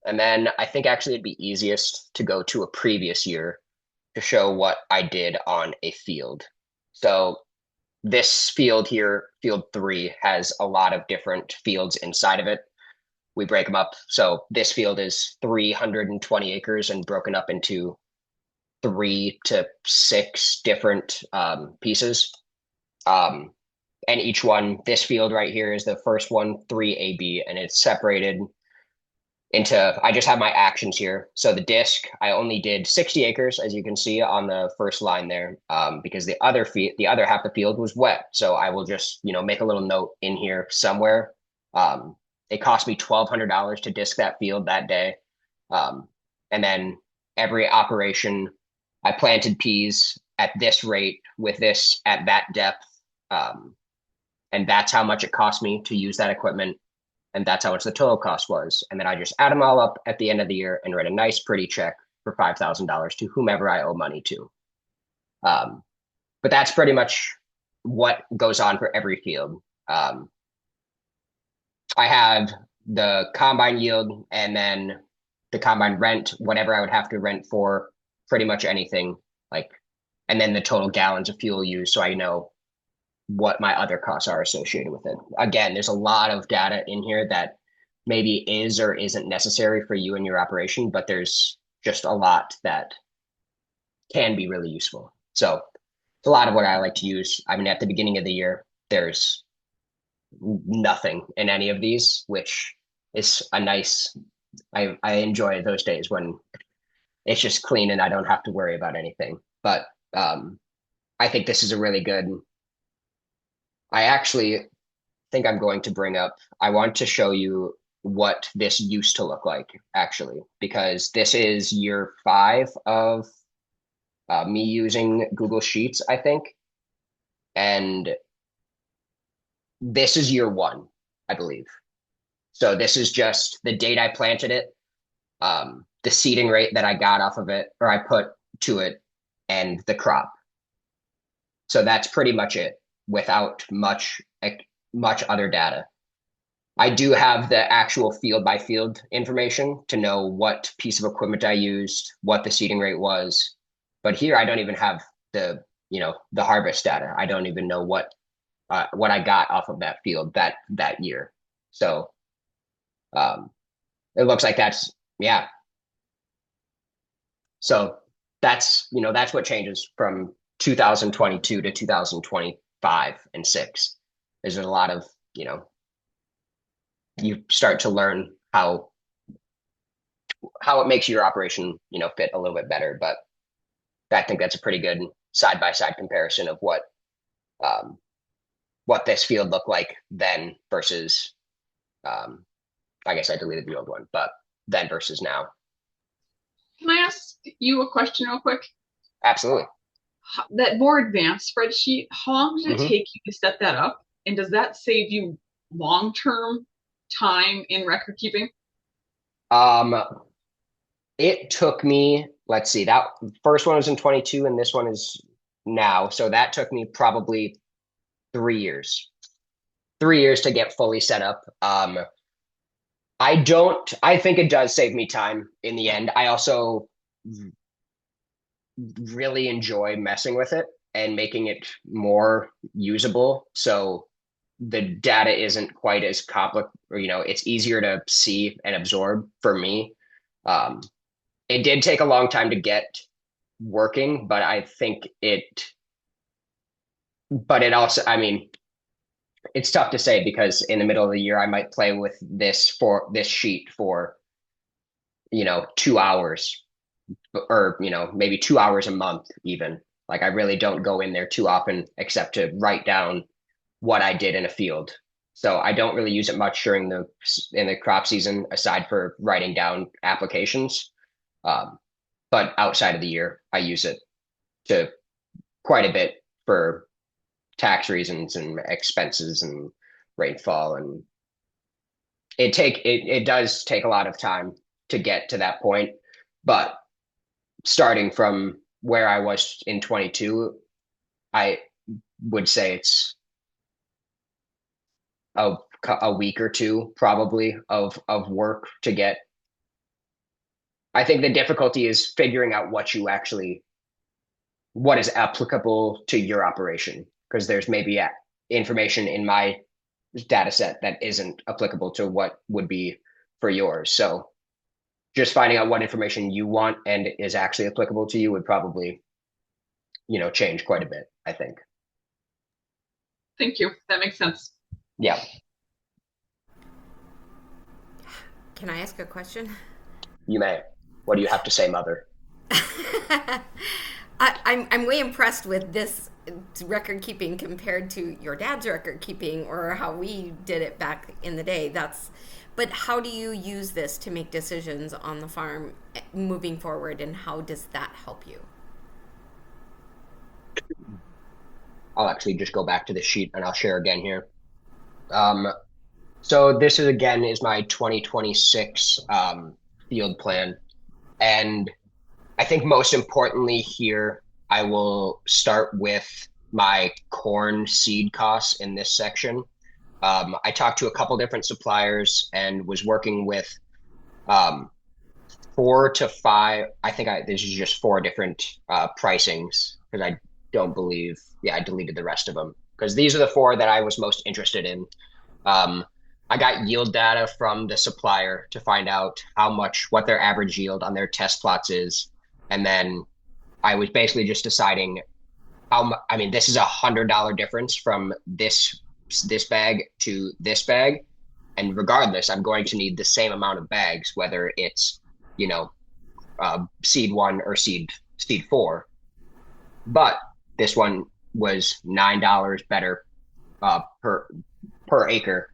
And then I think actually it'd be easiest to go to a previous year to show what I did on a field. So this field here, field 3, has a lot of different fields inside of it. We break them up. So this field is 320 acres and broken up into 3 to 6 different pieces. And each one, this field right here is the first one, 3AB, and it's separated into, I just have my actions here. So the disc, I only did 60 acres, as you can see on the first line there, because the other half of the field was wet. So I will just, make a little note in here somewhere. It cost me $1,200 to disc that field that day. And then every operation, I planted peas at this rate with this at that depth. And that's how much it cost me to use that equipment. And that's how much the total cost was. And then I just add them all up at the end of the year and write a nice, pretty check for $5,000 to whomever I owe money to. But that's pretty much what goes on for every field. I have the combine yield, and then the combine rent, whatever I would have to rent for, pretty much anything, like, and then the total gallons of fuel used, so I know what my other costs are associated with it. Again, there's a lot of data in here that maybe is or isn't necessary for you and your operation, but there's just a lot that can be really useful. So it's a lot of what I like to use. I mean, at the beginning of the year, there's nothing in any of these, which is a nice, I enjoy those days when it's just clean and I don't have to worry about anything. But I think this is a really good, I actually think I'm going to bring up, I want to show you what this used to look like, actually, because this is year 5 of me using Google Sheets, I think. And this is year 1, I believe. So this is just the date I planted it, the seeding rate that I got off of it, or I put to it, and the crop. So that's pretty much it, without much other data. I do have the actual field by field information to know what piece of equipment I used, what the seeding rate was. But here I don't even have the harvest data. I don't even know what I got off of that field that year. So it looks like that's, yeah. So that's what changes from 2022 to 2025 and 6. There's a lot of, you start to learn how it makes your operation, fit a little bit better. But I think that's a pretty good side-by-side comparison of what this field looked like then versus, I guess I deleted the old one, but then versus now. Can I ask you a question real quick? Absolutely. That more advanced spreadsheet, how long did it take you to set that up? And does that save you long-term time in record keeping? It took me, let's see, that first one was in 22 and this one is now. So that took me probably 3 years. 3 years to get fully set up. I think it does save me time in the end. I also really enjoy messing with it and making it more usable. So the data isn't quite as complicated, it's easier to see and absorb for me. It did take a long time to get working, but I think it also, I mean, it's tough to say because in the middle of the year, I might play with this sheet for, 2 hours or, maybe 2 hours a month even. Like I really don't go in there too often except to write down what I did in a field. So I don't really use it much in the crop season, aside for writing down applications. But outside of the year, I use it to quite a bit for tax reasons and expenses and rainfall. And it does take a lot of time to get to that point. But starting from where I was in 22, I would say it's a week or two probably of work to get. I think the difficulty is figuring out what is applicable to your operation, because there's maybe information in my data set that isn't applicable to what would be for yours. So just finding out what information you want and is actually applicable to you would probably, change quite a bit, I think. Thank you. That makes sense. Yeah. Can I ask a question? You may. What do you have to say, Mother? I'm way impressed with this record keeping compared to your dad's record keeping or how we did it back in the day. But how do you use this to make decisions on the farm moving forward, and how does that help you? I'll actually just go back to the sheet and I'll share again here. So this is my 2026 field plan. And I think most importantly here, I will start with my corn seed costs in this section. I talked to a couple different suppliers and was working with 4 to 5. I think this is just 4 different pricings because I don't believe, I deleted the rest of them because these are the 4 that I was most interested in. I got yield data from the supplier to find out what their average yield on their test plots is. And then I was basically just deciding this is $100 difference from this bag to this bag. And regardless, I'm going to need the same amount of bags, whether it's, seed 1 or seed 4. But this one was $9 better per acre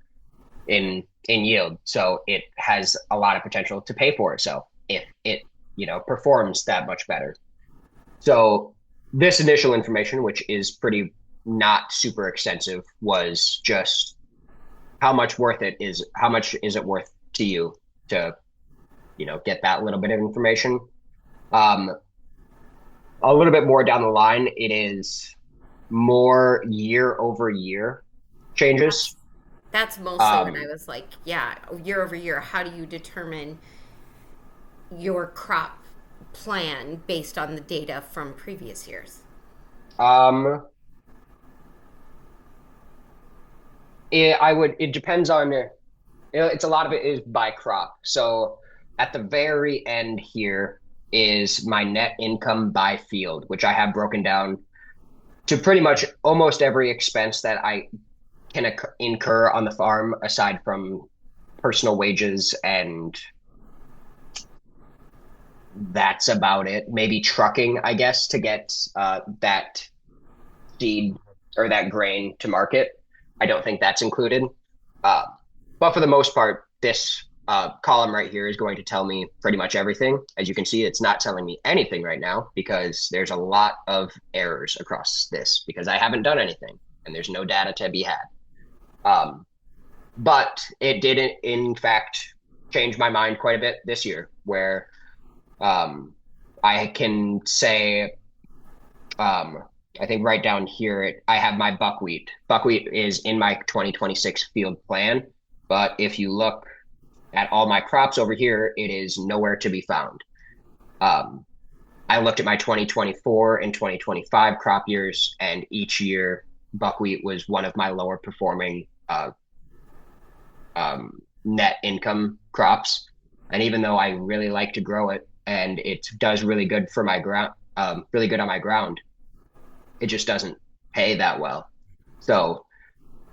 in yield. So it has a lot of potential to pay for itself if it, performs that much better. So this initial information, which is pretty not super extensive, was just how much is it worth to you to, get that little bit of information. A little bit more down the line, it is more year over year changes. That's mostly when I was like, year over year, how do you determine your crop plan based on the data from previous years? It depends on, it's a lot of it is by crop. So at the very end here is my net income by field, which I have broken down to pretty much almost every expense that I can incur on the farm aside from personal wages, and that's about it. Maybe trucking, I guess, to get that seed or that grain to market. I don't think that's included. But for the most part, this column right here is going to tell me pretty much everything. As you can see, it's not telling me anything right now because there's a lot of errors across this because I haven't done anything and there's no data to be had. But it did, in fact, change my mind quite a bit this year, where I can say, I think right down here, I have my buckwheat. Buckwheat is in my 2026 field plan, but if you look at all my crops over here, it is nowhere to be found. I looked at my 2024 and 2025 crop years, and each year buckwheat was one of my lower performing net income crops. And even though I really like to grow it and it does really good for my ground, really good on my ground, it just doesn't pay that well. So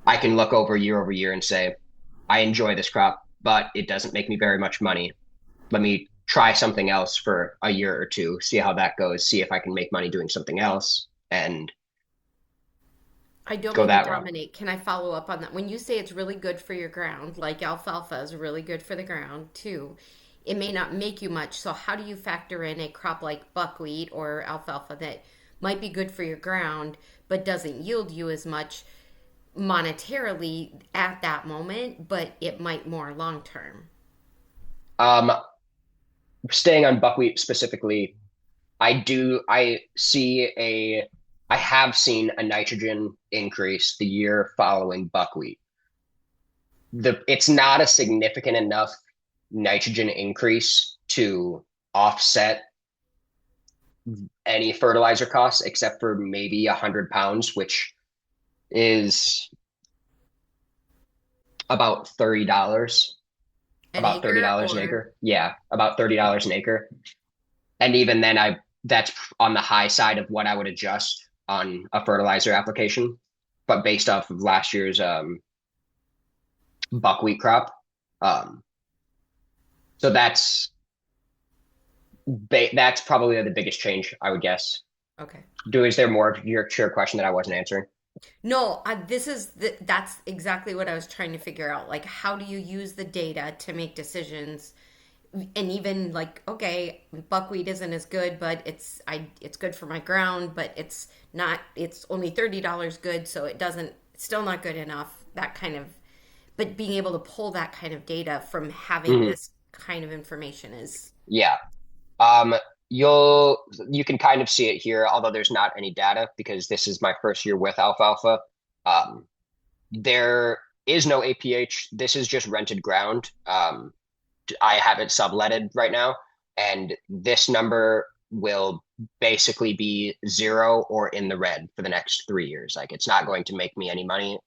I can look over year and say, I enjoy this crop, but it doesn't make me very much money. Let me try something else for a year or two, see how that goes, see if I can make money doing something else, and I don't go mean that to route. dominate. Can I follow up on that? When you say it's really good for your ground, like alfalfa is really good for the ground too, it may not make you much. So how do you factor in a crop like buckwheat or alfalfa that might be good for your ground but doesn't yield you as much monetarily at that moment, but it might more long term? Staying on buckwheat specifically, I have seen a nitrogen increase the year following buckwheat. It's not a significant enough nitrogen increase to offset any fertilizer costs except for maybe 100 pounds, which is about $30. About $30 an acre. Yeah, about $30 an acre. And even then, that's on the high side of what I would adjust on a fertilizer application, but based off of last year's buckwheat crop. So that's probably the biggest change, I would guess. Okay. Is there more of your question that I wasn't answering? No, that's exactly what I was trying to figure out. Like, how do you use the data to make decisions? And even like, okay, buckwheat isn't as good, but it's good for my ground, but it's only $30 good, so it's still not good enough. That kind of, but being able to pull that kind of data from having this kind of information is. Yeah. You can kind of see it here, although there's not any data because this is my first year with alfalfa. There is no APH. This is just rented ground. I have it subletted right now, And this number will basically be 0 or in the red for the next 3 years. Like, it's not going to make me any money.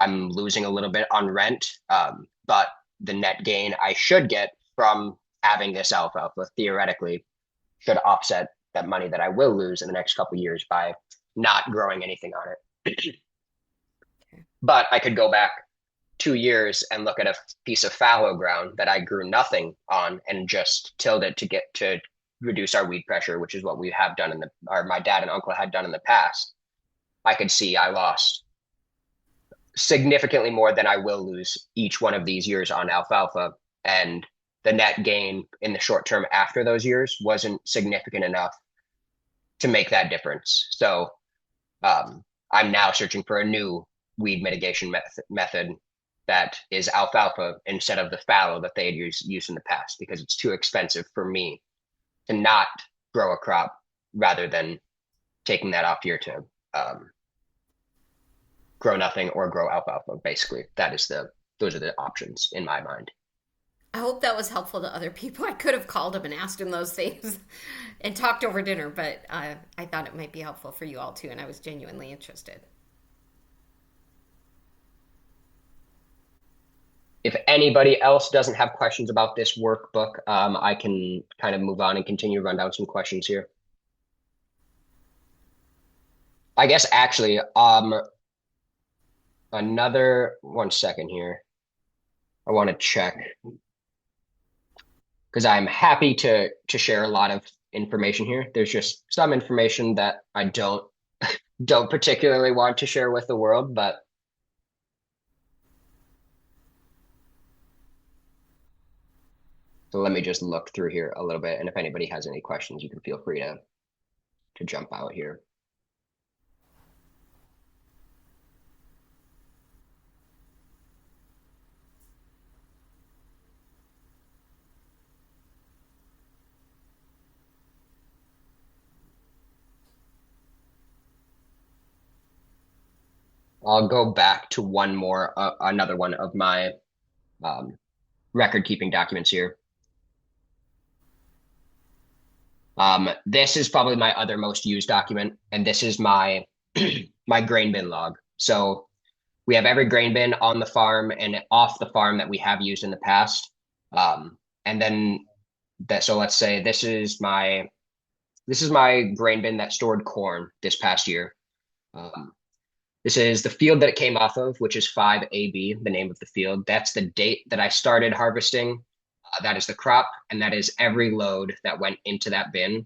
I'm losing a little bit on rent, but the net gain I should get from having this alfalfa theoretically should offset that money that I will lose in the next couple of years by not growing anything on it. But I could go back 2 years and look at a piece of fallow ground that I grew nothing on and just tilled it to get to reduce our weed pressure, which is what we have done or my dad and uncle had done in the past. I could see I lost significantly more than I will lose each one of these years on alfalfa. And the net gain in the short term after those years wasn't significant enough to make that difference. So I'm now searching for a new weed mitigation method that is alfalfa instead of the fallow that they had used in the past, because it's too expensive for me to not grow a crop rather than taking that off year to grow nothing or grow alfalfa. Basically, those are the options in my mind. I hope that was helpful to other people. I could have called him and asked him those things and talked over dinner, but I thought it might be helpful for you all too, and I was genuinely interested. If anybody else doesn't have questions about this workbook, I can kind of move on and continue to run down some questions here. I guess actually, another 1 second here. I want to check because I'm happy to share a lot of information here. There's just some information that I don't particularly want to share with the world, but so let me just look through here a little bit, and if anybody has any questions, you can feel free to jump out here. I'll go back to another one of my record keeping documents here. This is probably my other most used document, and this is my my grain bin log. So we have every grain bin on the farm and off the farm that we have used in the past. And then so let's say this is my grain bin that stored corn this past year. This is the field that it came off of, which is 5AB, the name of the field. That's the date that I started harvesting. That is the crop, and that is every load that went into that bin,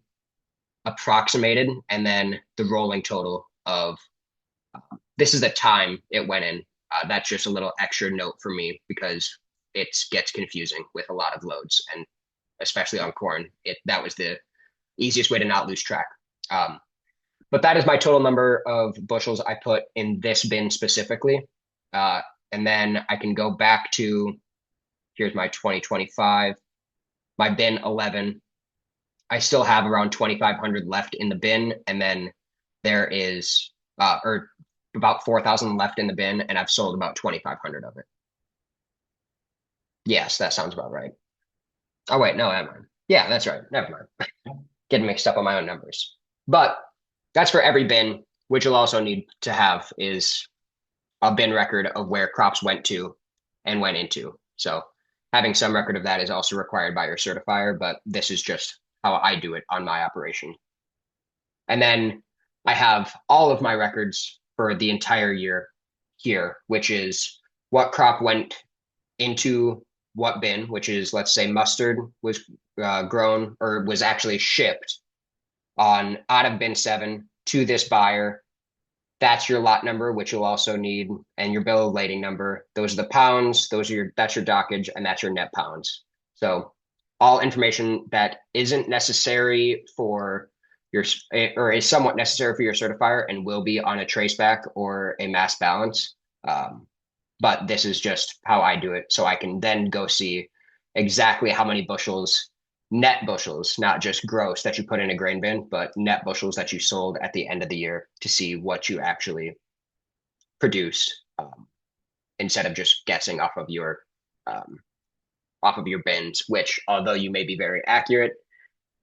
approximated, and then the rolling total of, this is the time it went in. That's just a little extra note for me because it gets confusing with a lot of loads, and especially on corn. That was the easiest way to not lose track. But that is my total number of bushels I put in this bin specifically. And then I can go back to, here's my 2025, my bin 11. I still have around 2,500 left in the bin. And then there is, or about 4,000 left in the bin, and I've sold about 2,500 of it. Yes, that sounds about right. Oh, wait, no, never mind. Yeah, that's right. Never mind. Getting mixed up on my own numbers. But that's for every bin. Which you'll also need to have is a bin record of where crops went to and went into. So having some record of that is also required by your certifier, but this is just how I do it on my operation. And then I have all of my records for the entire year here, which is what crop went into what bin, which is, let's say mustard was grown or was actually shipped out of bin 7 to this buyer. That's your lot number, which you'll also need, and your bill of lading number. Those are the pounds, that's your dockage, and that's your net pounds. So all information that isn't necessary for your, or is somewhat necessary for your certifier and will be on a traceback or a mass balance. But this is just how I do it. So I can then go see exactly how many bushels, net bushels, not just gross that you put in a grain bin, but net bushels that you sold at the end of the year to see what you actually produced, instead of just guessing off of your bins, which, although you may be very accurate,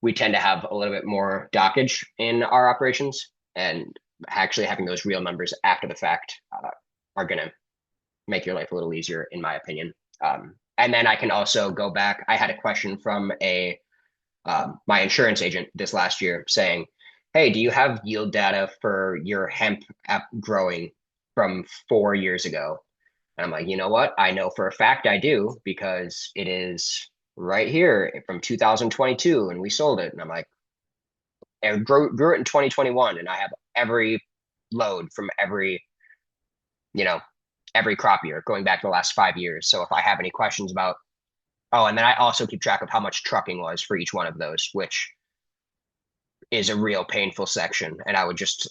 we tend to have a little bit more dockage in our operations, and actually having those real numbers after the fact are going to make your life a little easier, in my opinion. And then I can also go back. I had a question from my insurance agent this last year saying, hey, do you have yield data for your hemp growing from 4 years ago? And I'm like, you know what? I know for a fact I do, because it is right here from 2022 and we sold it. And I'm like, I grew it in 2021 and I have every load from every crop year going back to the last 5 years. So if I have any questions about, and then I also keep track of how much trucking was for each one of those, which is a real painful section. And I would just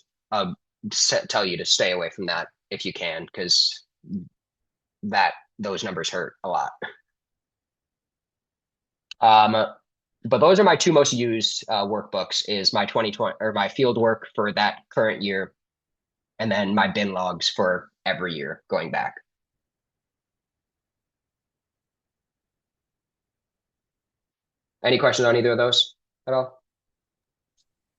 tell you to stay away from that if you can, because those numbers hurt a lot. But those are my two most used workbooks, is my 2020 or my field work for that current year, and then my bin logs for every year going back. Any questions on either of those at all?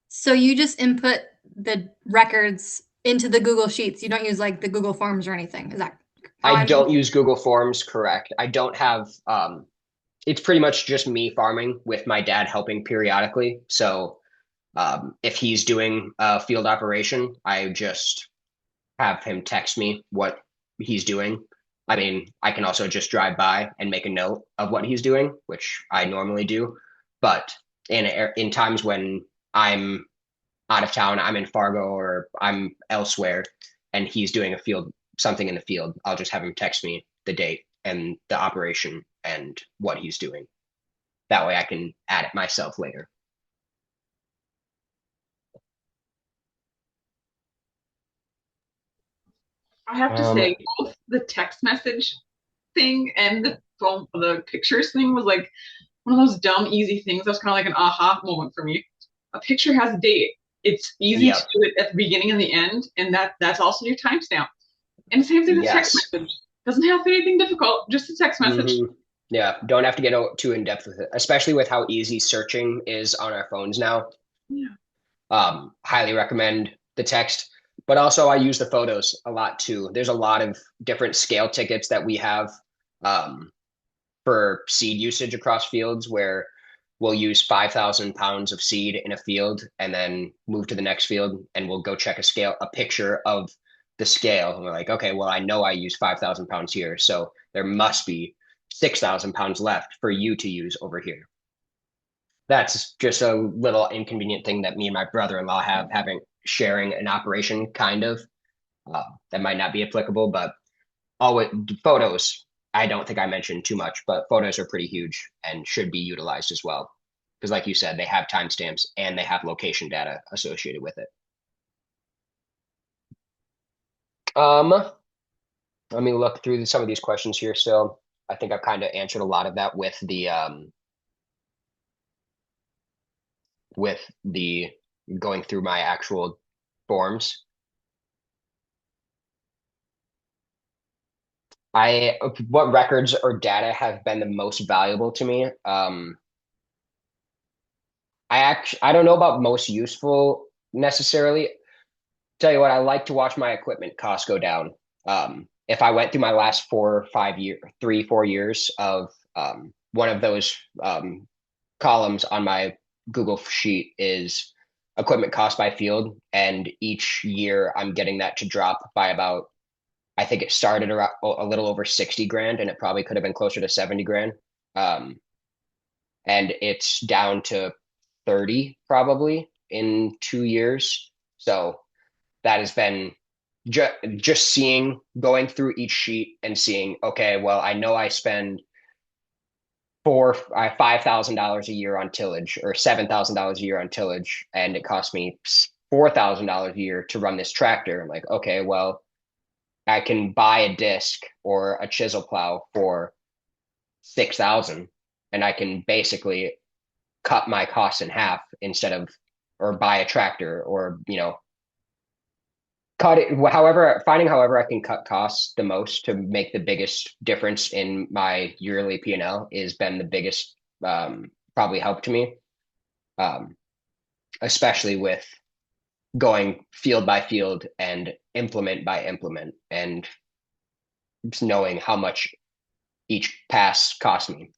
So you just input the records into the Google Sheets. You don't use like the Google Forms or anything. Is that? I don't use Google Forms, correct. I don't have, it's pretty much just me farming with my dad helping periodically. So if he's doing a field operation, I just have him text me what he's doing. I mean, I can also just drive by and make a note of what he's doing, which I normally do. But in times when I'm out of town, I'm in Fargo or I'm elsewhere, and he's doing something in the field, I'll just have him text me the date and the operation and what he's doing. That way I can add it myself later. I have to say, both the text message thing and the pictures thing was like one of those dumb, easy things. That was kind of like an aha moment for me. A picture has a date. It's easy to do it at the beginning and the end, and that's also your timestamp. And same thing with text message. Doesn't have to be anything difficult, just a text message. Mm-hmm. Yeah, don't have to get too in depth with it, especially with how easy searching is on our phones now. Yeah. Highly recommend the text, but also I use the photos a lot too. There's a lot of different scale tickets that we have for seed usage across fields, where we'll use 5,000 pounds of seed in a field and then move to the next field, and we'll go check a picture of the scale. And we're like, okay, well, I know I use 5,000 pounds here, so there must be 6,000 pounds left for you to use over here. That's just a little inconvenient thing that me and my brother-in-law have, sharing an operation, kind of. That might not be applicable, but photos, I don't think I mentioned too much, but photos are pretty huge and should be utilized as well. Because like you said, they have timestamps and they have location data associated with it. Let me look through some of these questions here. So I think I've kind of answered a lot of that with the going through my actual forms. What records or data have been the most valuable to me? I don't know about most useful necessarily. Tell you what, I like to watch my equipment costs go down. If I went through my last 4 years of one of those columns on my Google sheet is equipment cost by field, and each year I'm getting that to drop by about, I think it started around a little over 60 grand, and it probably could have been closer to 70 grand. And it's down to 30 probably in 2 years. So that has been just going through each sheet and seeing, okay, well, I know I spend $5,000 a year on tillage, or $7,000 a year on tillage, and it costs me $4,000 a year to run this tractor. I'm like, okay, well, I can buy a disc or a chisel plow for $6,000, and I can basically cut my costs in half or buy a tractor, or cut it finding however I can cut costs the most to make the biggest difference in my yearly P&L has been the biggest probably help to me. especially with going field by field and implement by implement and just knowing how much each pass cost me.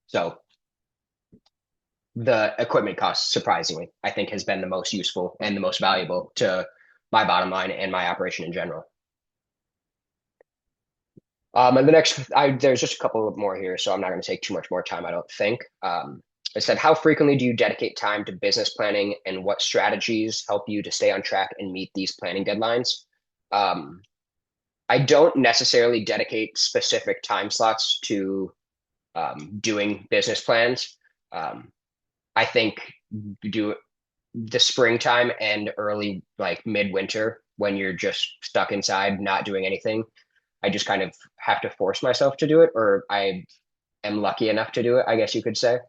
So the equipment cost, surprisingly, I think has been the most useful and the most valuable to my bottom line and my operation in general. And the next, there's just a couple of more here, so I'm not going to take too much more time, I don't think. I said, how frequently do you dedicate time to business planning, and what strategies help you to stay on track and meet these planning deadlines? I don't necessarily dedicate specific time slots to doing business plans. I think do the springtime and early, like midwinter, when you're just stuck inside, not doing anything, I just kind of have to force myself to do it, or I am lucky enough to do it, I guess you could say.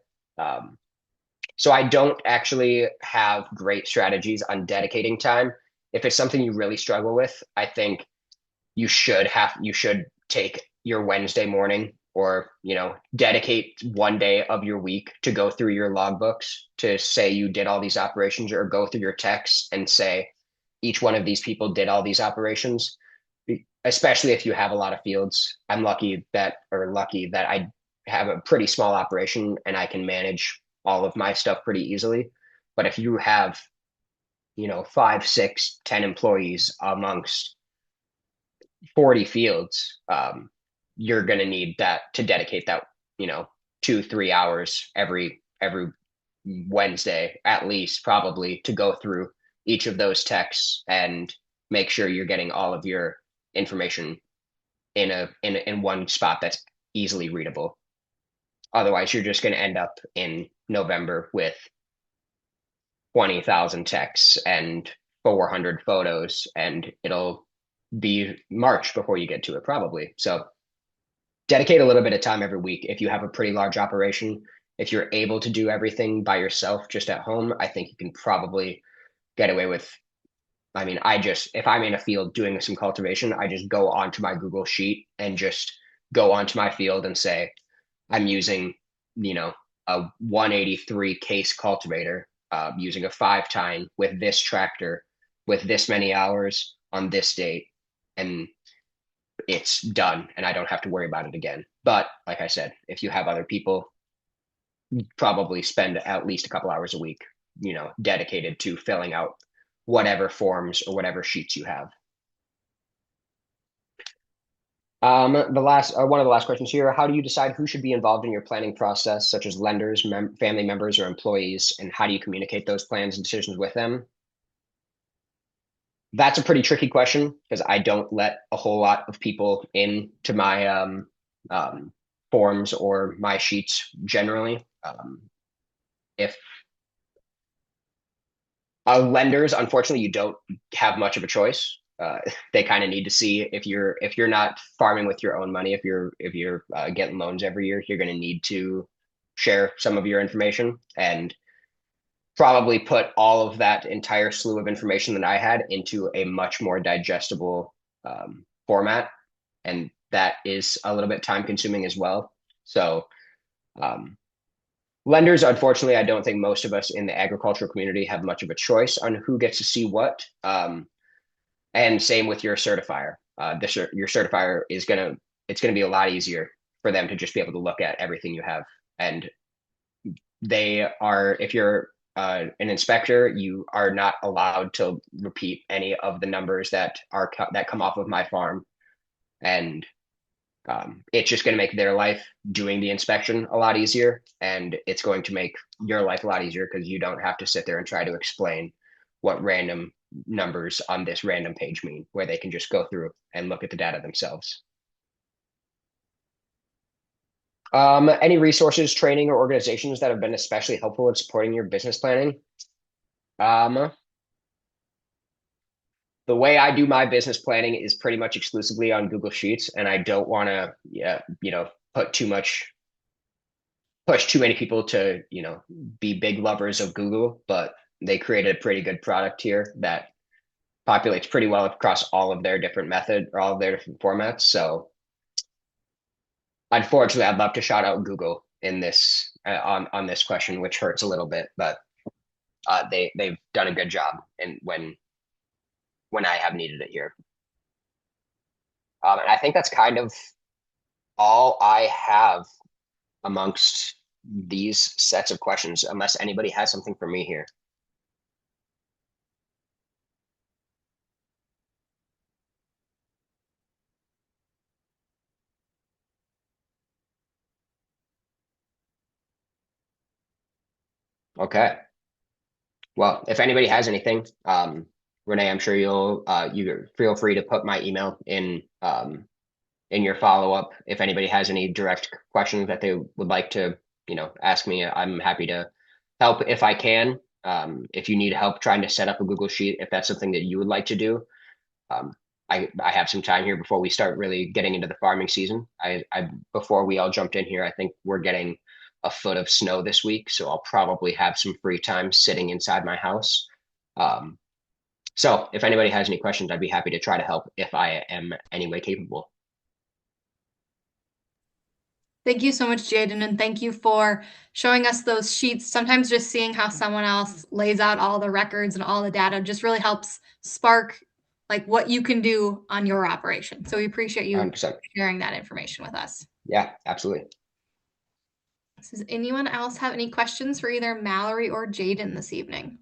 So I don't actually have great strategies on dedicating time. If it's something you really struggle with, I think you should take your Wednesday morning, or dedicate one day of your week to go through your logbooks to say you did all these operations, or go through your texts and say each one of these people did all these operations. Especially if you have a lot of fields. I'm lucky that I have a pretty small operation and I can manage all of my stuff pretty easily. But if you have 5, 6, 10 employees amongst 40 fields, you're going to need that to dedicate that 2-3 hours every Wednesday at least, probably, to go through each of those texts and make sure you're getting all of your information in one spot that's easily readable. Otherwise, you're just going to end up in November with 20,000 texts and 400 photos, and it'll be March before you get to it, probably. So dedicate a little bit of time every week. If you have a pretty large operation, if you're able to do everything by yourself just at home, I think you can probably get away with. I mean, if I'm in a field doing some cultivation, I just go onto my Google Sheet and just go onto my field and say, I'm using, a 183 case cultivator, using a 5-tine with this tractor, with this many hours on this date, and it's done, and I don't have to worry about it again. But like I said, if you have other people, probably spend at least a couple hours a week, dedicated to filling out whatever forms or whatever sheets you have. One of the last questions here: how do you decide who should be involved in your planning process, such as lenders, family members, or employees, and how do you communicate those plans and decisions with them? That's a pretty tricky question, because I don't let a whole lot of people into my forms or my sheets generally. If lenders, unfortunately, you don't have much of a choice. They kind of need to see if you're not farming with your own money, if you're getting loans every year, you're going to need to share some of your information, and probably put all of that entire slew of information that I had into a much more digestible format, and that is a little bit time consuming as well. So lenders, unfortunately, I don't think most of us in the agricultural community have much of a choice on who gets to see what. And same with your certifier. Your certifier it's going to be a lot easier for them to just be able to look at everything you have. And if you're an inspector, you are not allowed to repeat any of the numbers that come off of my farm. And it's just going to make their life doing the inspection a lot easier, and it's going to make your life a lot easier because you don't have to sit there and try to explain what random numbers on this random page mean, where they can just go through and look at the data themselves. Any resources, training, or organizations that have been especially helpful in supporting your business planning? The way I do my business planning is pretty much exclusively on Google Sheets, and I don't want to, push too many people to, be big lovers of Google, but they created a pretty good product here that populates pretty well across all of their different methods or all of their different formats. So unfortunately, I'd love to shout out Google, in this on this question, which hurts a little bit, but they've done a good job and when I have needed it here. And I think that's kind of all I have amongst these sets of questions, unless anybody has something for me here. Okay. Well, if anybody has anything, Renee, I'm sure you feel free to put my email in your follow-up. If anybody has any direct questions that they would like to, ask me, I'm happy to help if I can. If you need help trying to set up a Google Sheet, if that's something that you would like to do, I have some time here before we start really getting into the farming season. Before we all jumped in here, I think we're getting a foot of snow this week, so I'll probably have some free time sitting inside my house. So if anybody has any questions, I'd be happy to try to help if I am any way capable. Thank you so much, Jayden, and thank you for showing us those sheets. Sometimes just seeing how someone else lays out all the records and all the data just really helps spark like what you can do on your operation. So we appreciate you 100%. sharing that information with us. Yeah, absolutely. Does anyone else have any questions for either Mallory or Jayden this evening?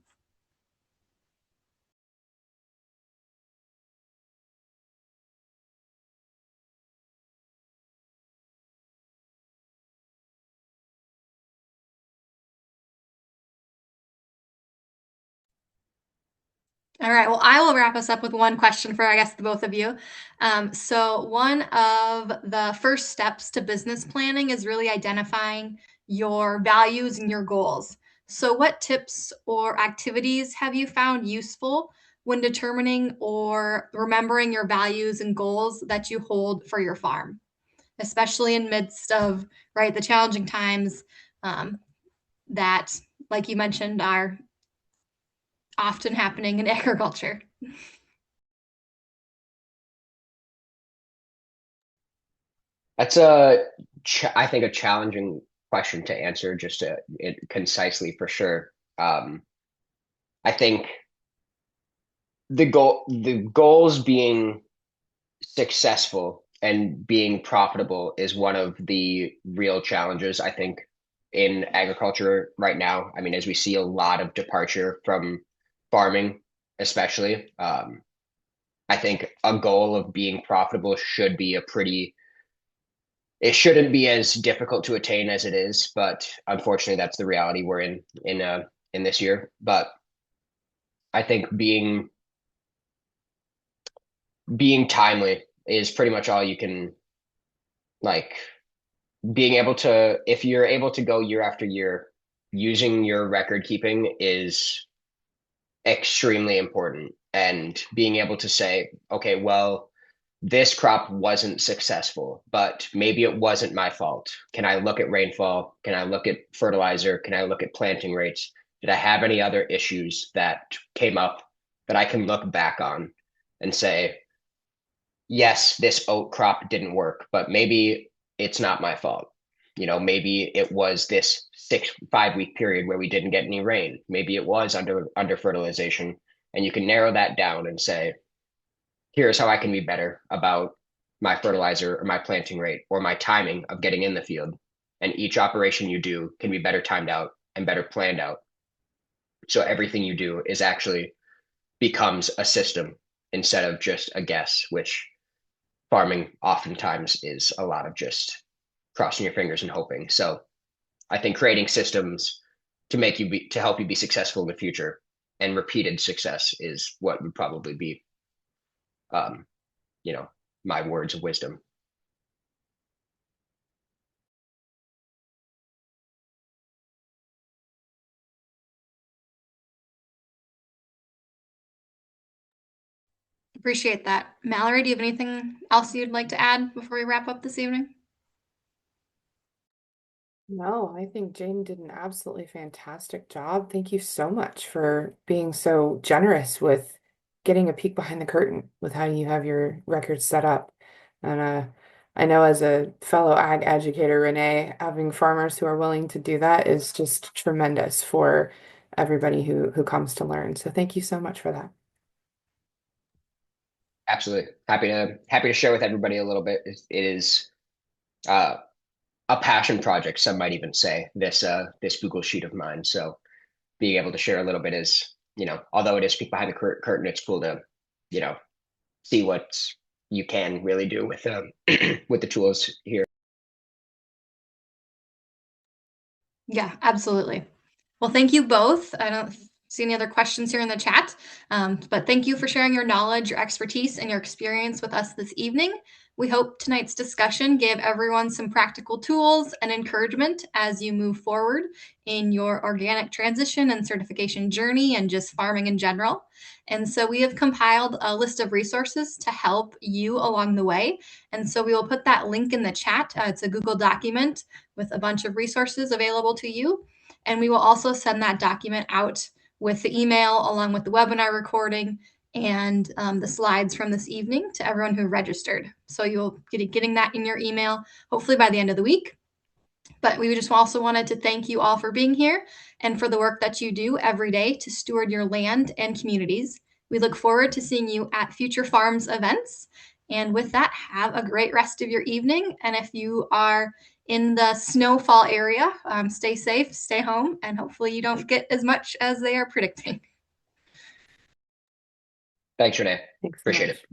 All right, well, I will wrap us up with one question for, I guess, the both of you. So one of the first steps to business planning is really identifying your values and your goals. So what tips or activities have you found useful when determining or remembering your values and goals that you hold for your farm, especially in midst of, right, the challenging times that, like you mentioned, are often happening in agriculture? That's I think a challenging question to answer concisely for sure. I think the goals being successful and being profitable is one of the real challenges, I think, in agriculture right now. I mean, as we see a lot of departure from farming, especially, I think a goal of being profitable should be it shouldn't be as difficult to attain as it is, but unfortunately that's the reality we're in this year. But I think being timely is pretty much all you can, like, being able to, if you're able to go year after year, using your record keeping is extremely important. And being able to say, okay, well, this crop wasn't successful, but maybe it wasn't my fault. Can I look at rainfall? Can I look at fertilizer? Can I look at planting rates? Did I have any other issues that came up that I can look back on and say, yes, this oat crop didn't work, but maybe it's not my fault. Maybe it was this 5 week period where we didn't get any rain. Maybe it was under fertilization, and you can narrow that down and say, here's how I can be better about my fertilizer or my planting rate or my timing of getting in the field. And each operation you do can be better timed out and better planned out. So everything you do is actually becomes a system instead of just a guess, which farming oftentimes is a lot of just crossing your fingers and hoping. So I think creating systems to help you be successful in the future, and repeated success is what would probably be my words of wisdom. Appreciate that. Mallory, do you have anything else you'd like to add before we wrap up this evening? No, I think Jayden did an absolutely fantastic job. Thank you so much for being so generous with getting a peek behind the curtain with how you have your records set up. And I know as a fellow ag educator, Renee, having farmers who are willing to do that is just tremendous for everybody who comes to learn. So thank you so much for that. Absolutely. Happy to share with everybody a little bit. It is a passion project, some might even say, this Google sheet of mine. So being able to share a little bit is, although it is peek behind the curtain, it's cool to, see what you can really do with with the tools here. Yeah, absolutely. Well, thank you both. I don't see any other questions here in the chat, but thank you for sharing your knowledge, your expertise, and your experience with us this evening. We hope tonight's discussion gave everyone some practical tools and encouragement as you move forward in your organic transition and certification journey and just farming in general. And so we have compiled a list of resources to help you along the way. And so we will put that link in the chat. It's a Google document with a bunch of resources available to you. And we will also send that document out with the email along with the webinar recording and the slides from this evening to everyone who registered. So you'll be getting that in your email, hopefully by the end of the week. But we just also wanted to thank you all for being here and for the work that you do every day to steward your land and communities. We look forward to seeing you at future FARRMS events. And with that, have a great rest of your evening. And if you are in the snowfall area, stay safe, stay home, and hopefully you don't get as much as they are predicting. Thanks, Renee. Thanks so Appreciate much. it.